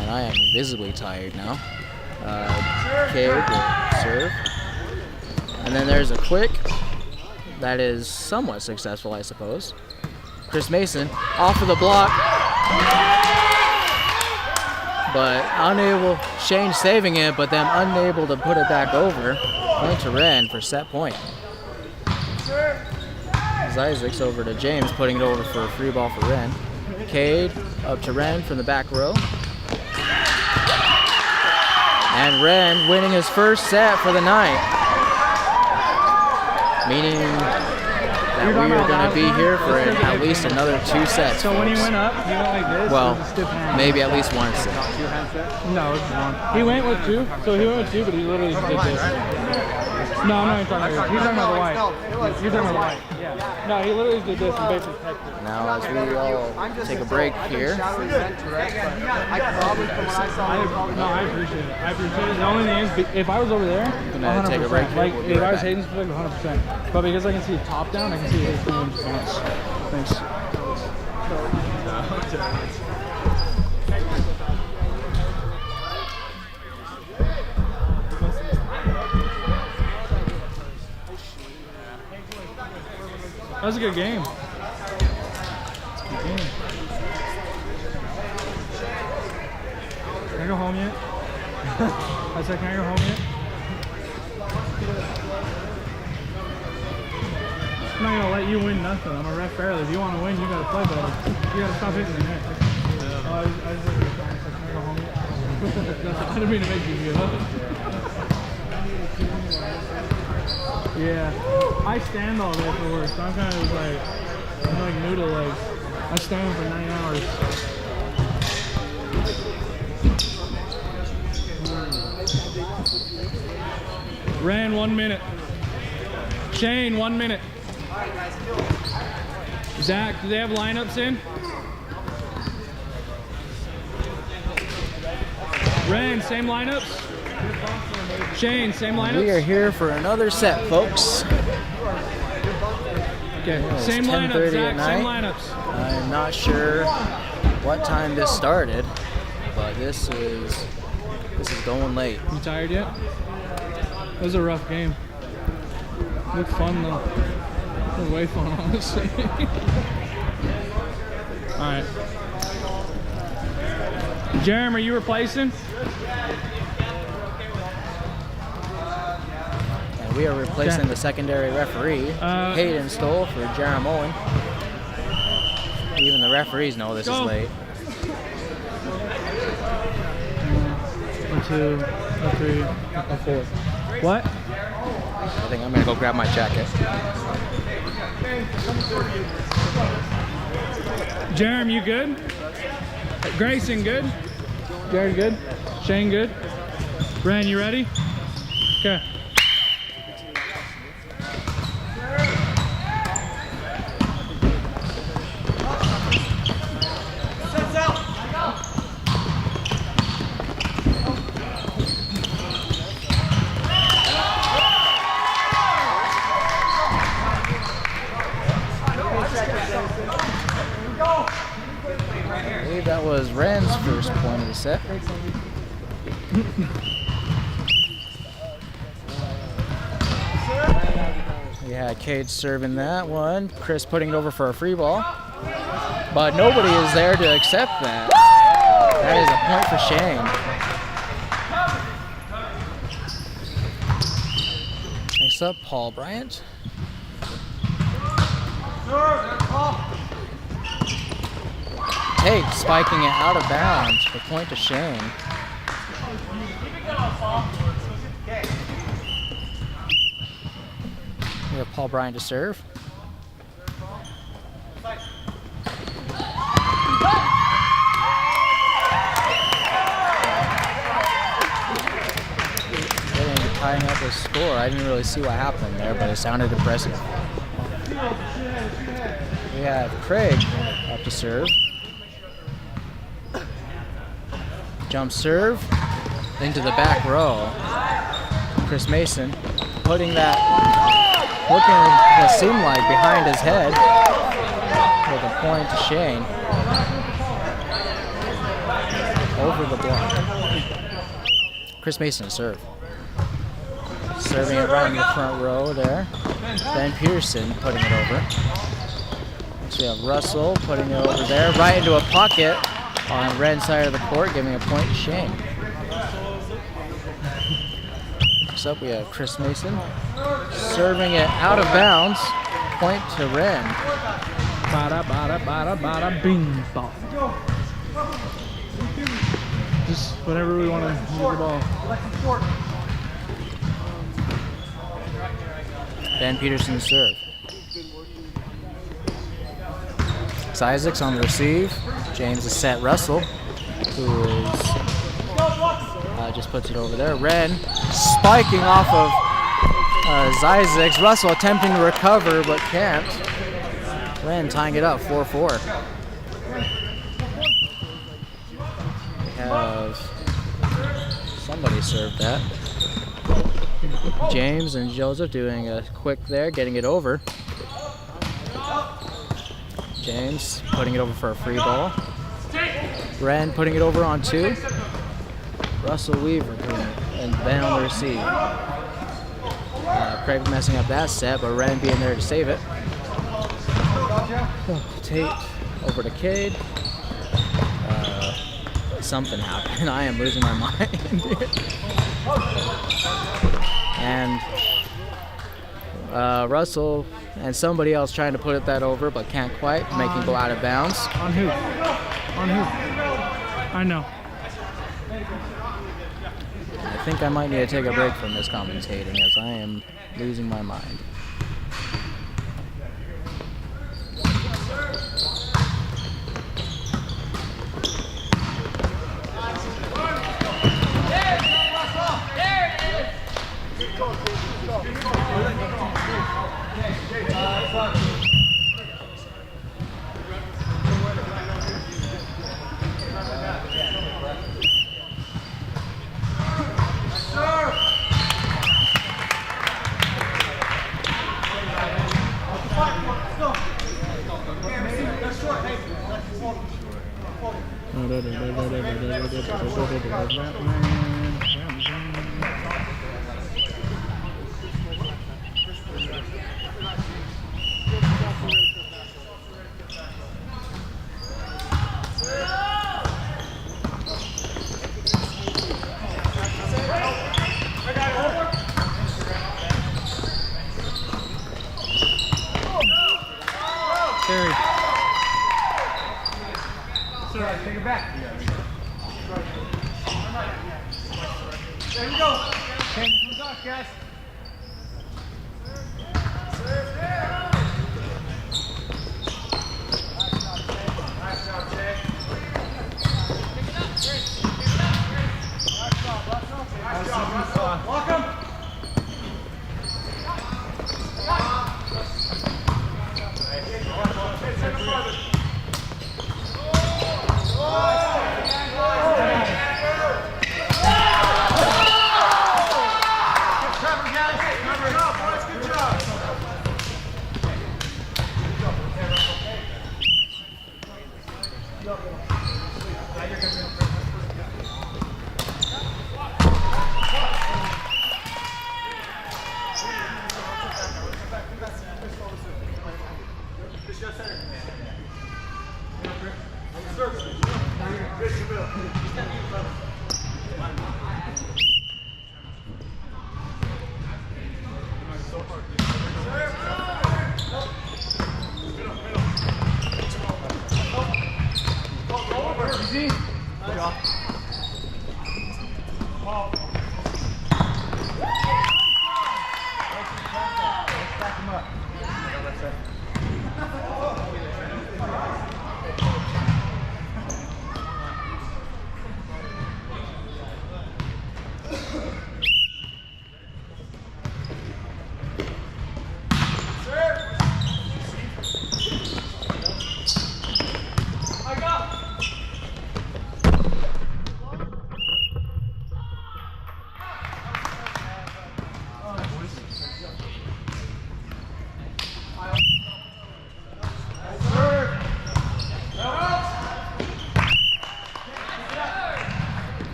And I am visibly tired now. Cade will serve. And then there's a quick that is somewhat successful, I suppose. Chris Mason off of the block, but unable, Shane saving it, but then unable to put it back over. Point to Ren for set point. Isaacs over to James, putting it over for a free ball for Ren. Cade up to Ren from the back row. And Ren winning his first set for the night. Meaning that we are going to be here for at least another 2 sets. So when he went up, he went like this? Well, maybe at least 1 set. No, it's 1. He went with 2. So he went with 2, but he literally did this. No, I'm not even talking about this. He's talking about the white. He's talking about the white. Yeah. No, he literally did this and basically texted. Now as we all take a break here. No, I appreciate it. I appreciate it. The only thing is, if I was over there, 100%. Take a break here. Like, We'll be if right I was back. Hayden's perspective, 100%. But because I can see top down, I can see his things. Thanks. That was a good game. Can I go home yet? I said, can I go home yet? I'm not gonna let you win nothing. I'm a ref fairly. If you want to win, you gotta play better. You gotta stop hitting the net. Oh, I was like, can I go home yet? I didn't mean to make you give up. Yeah, I stand all day for work, so I'm kind of like noodle legs. I stand for 9 hours. Ran 1 minute. Shane, 1 minute. Zach, do they have lineups in? Ren, same lineups? Shane, same lineups? We are here for another set, folks. Okay, Yeah, same lineups, Zach, same lineups. I'm not sure what time this started, but this is going late. You tired yet? It was a rough game. Looked fun though. It was way fun, honestly. Alright. Jeremy, are you replacing? And we are replacing the secondary referee, Hayden Stoll, for Jeremy Owen. Even the referees know this is late. 1, 2, 3, 4. What? I think I'm gonna go grab my jacket. Jeremy, you good? Grayson, good? Jared, good? Shane, good? Ren, you ready? Okay. I believe that was Ren's first point of the set. We had Cade serving that one. Chris putting it over for a free ball. But nobody is there to accept that. That is a point for Shane. Next up, Paul Bryant. Tate spiking it out of bounds for point to Shane. We have Paul Bryant to serve. Tying up the score. I didn't really see what happened there, but it sounded impressive. We have Craig up to serve. Jump serve into the back row. Chris Mason putting that, looking to seem like behind his head with a point to Shane. Over the block. Chris Mason to serve. Serving it right in the front row there. Ben Pearson putting it over. Next we have Russell putting it over there, right into a pocket on Ren's side of the court, giving a point to Shane. Next up we have Chris Mason serving it out of bounds, point to Ren. Bada bada bada bada bing bong. Just whenever we want to use the ball. Ben Peterson serve. Isaacs on the receive. James is set Russell, who is just puts it over there. Ren spiking off of Isaacs. Russell attempting to recover but can't. Ren tying it up 4-4. We have somebody served that. James and Joseph doing a quick there, getting it over. James putting it over for a free ball. Ren putting it over on 2. Russell Weaver and Ben on the receive. Craig messing up that set, but Ren being there to save it. Tate over to Cade. Something happened. I am losing my mind. And Russell and somebody else trying to put that over, but can't quite, making it go out of bounds. On who? On who? I know. I think I might need to take a break from this commentating as I am losing my mind. Take it back. There we go. Okay, this one's off, guys. Nice job, Jay. Nice job. Walk him.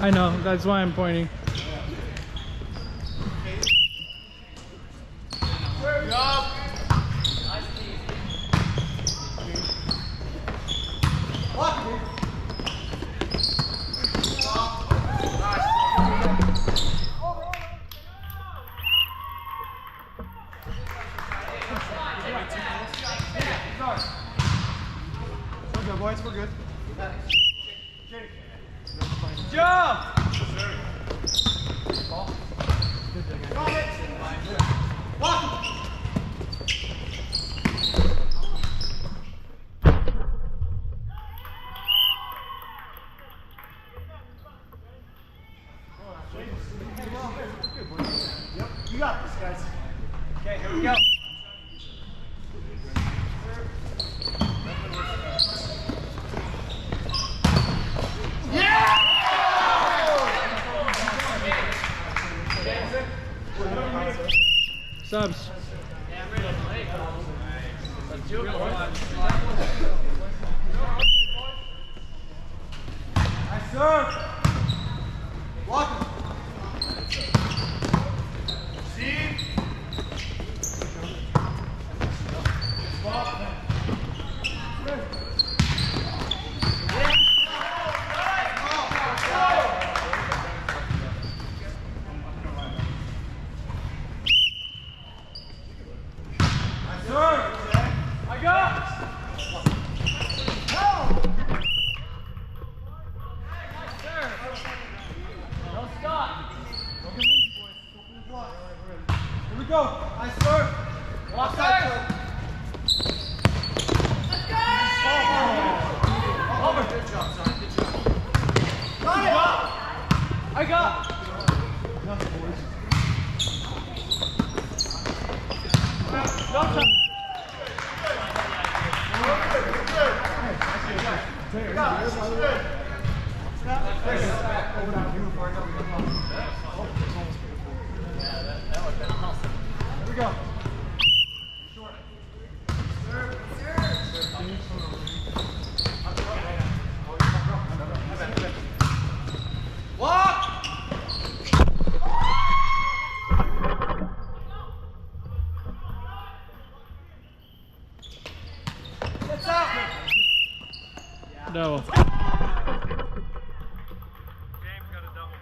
I know, that's why I'm pointing. We're good, boys. We're good. Subs. Let's do it, boys. Nice serve. Block him. See? Double. James got a double.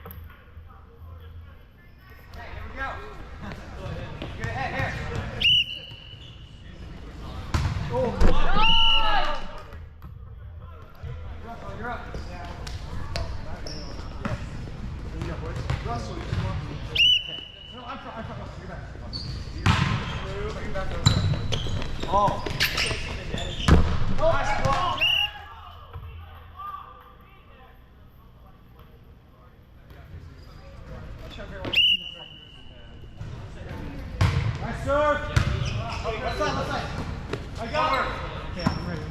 Hey, here we go. Get ahead here. Oh. You're up. Yeah. Russell, you just want me. No, I'm front, Russell. You're back. You're back over there. Oh. Nice block. Nice serve. Left side, left side. I got her. Yeah, I'm ready.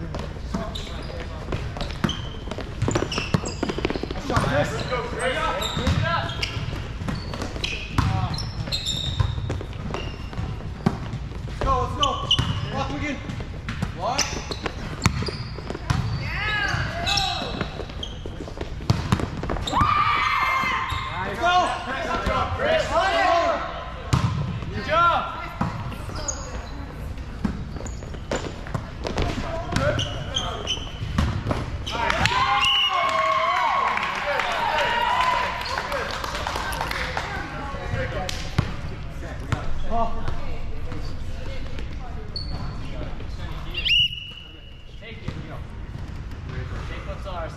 Nice shot, Chris. Let's go, Chris. Let's go. Block him again. What? Let's go. Good job, Chris. Good job. Take it. Take what's ours.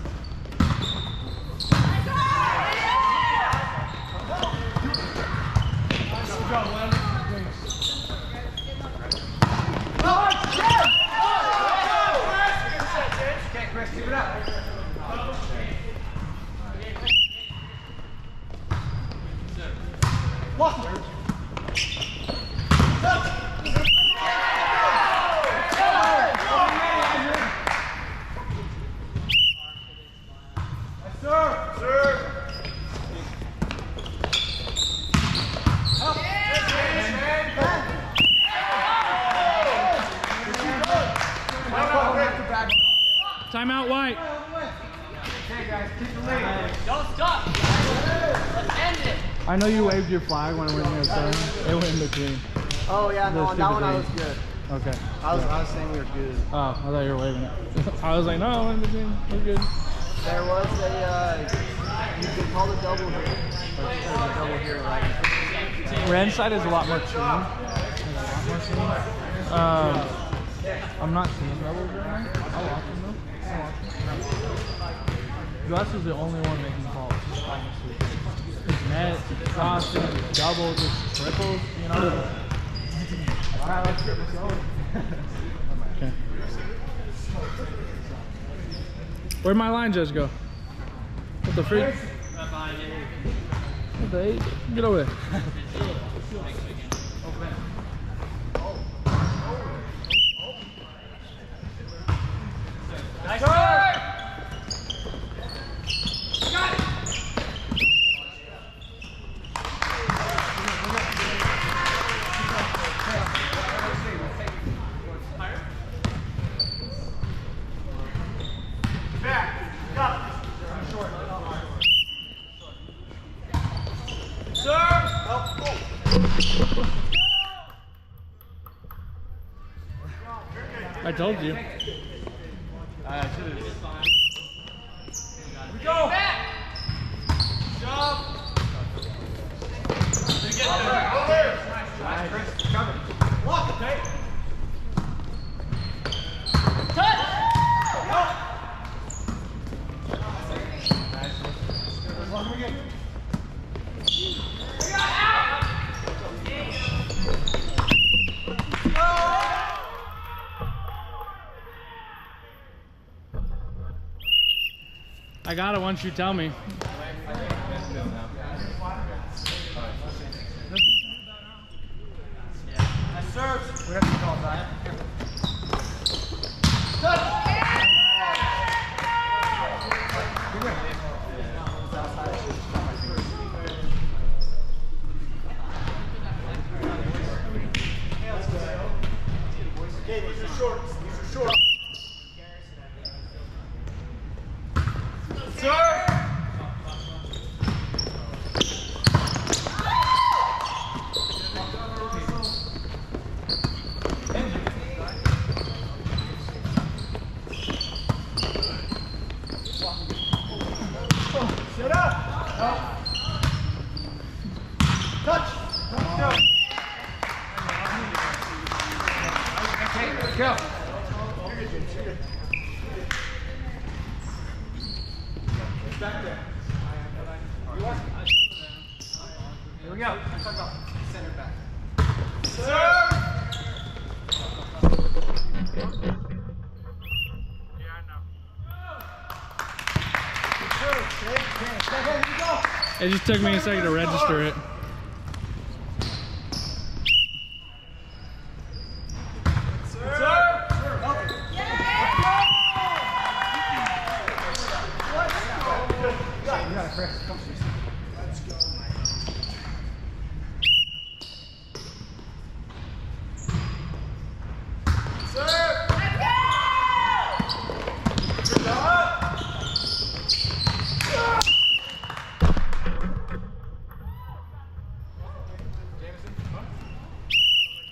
Good job, Landon. Okay, Chris, keep it up. Block him. Timeout, White. Okay, guys, keep the lead. Don't stop. Let's end it. I know you waved your flag when we were in the turn. It went in between. Oh yeah, no, on that one I was stupid good. Okay. I was saying we were good. Oh, I thought you were waving it. I was like, no, in between. We're good. There was a you could call it double here. Or there's a double here, right? Ren side is a lot more team. I'm not seeing doubles right now. I'll watch them though. Gus is the only one making calls, honestly. It's net, it's crosses, it's doubles, it's triples, you know? Alright, let's get this going. Okay. Where'd my line just go? What the freak? What the eight? Get over there. Nice work. Got it! told you. I should have. We go! Jump! Go there! Nice, Chris. Cover. Block, okay? Touch! Nice. As long as we get. I got it once you tell me. Nice serves. We have to call that. Okay, these are shorts. These are short. Serve! Sit up! Touch! Go! Back there. Here we go. Center back. Serve! It just took me a second to register it.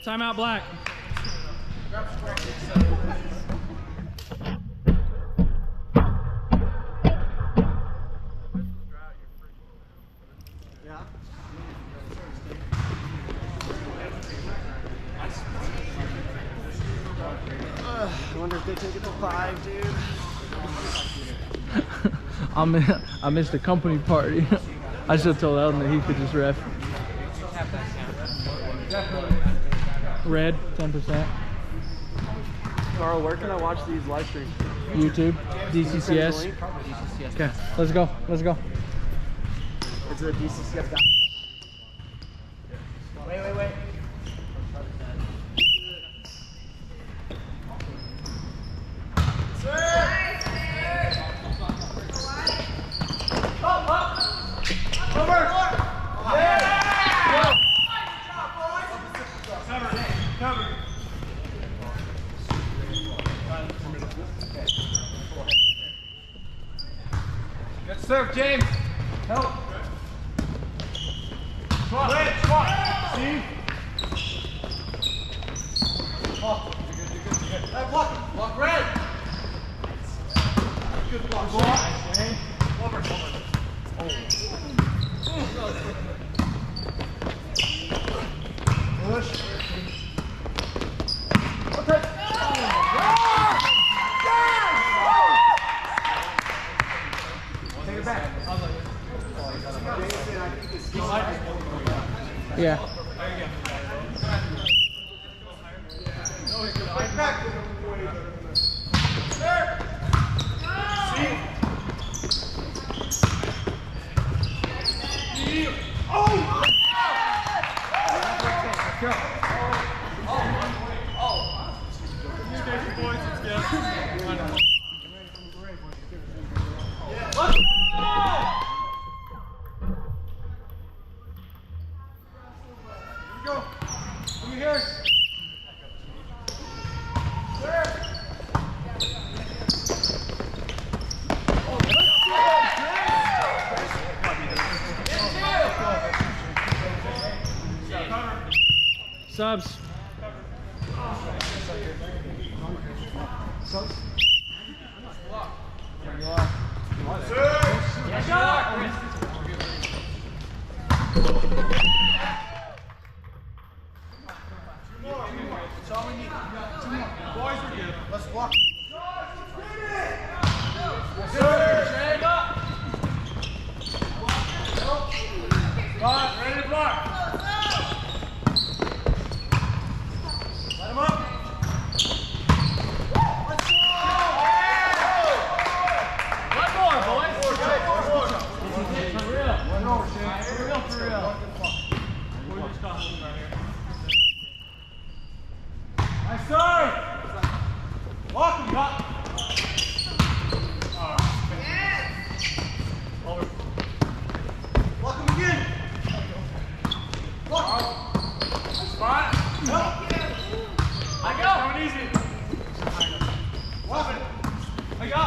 Timeout, Black. I wonder if they take it to 5, dude. I missed the company party. I should have told Elden that he could just ref. Red, 10%. Carl, where can I watch these live streams? YouTube, DCCS. Okay, let's go. Let's go. It's a DCCS guy. Wait. Good serve, James. Help. Swat. Steve. Good. Hey, block red. Good block. Over. Push. Okay. Take it back. Yeah. Back. Go. Over here. Subs. Yes, you are, Chris. That's all we need. 2 more. Boys are good. Let's block. Ready to block. Let him up. Let's go. One more, boys. For real. For real, for real. Nice serve. Walk him, Doc. Walk him again. Walk. Spot. No. I go. Coming easy. Walk it. I go.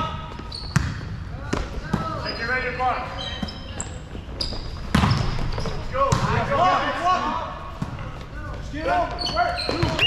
Take it ready to block. Let's go. Walk him. Walk him. Get up. Work.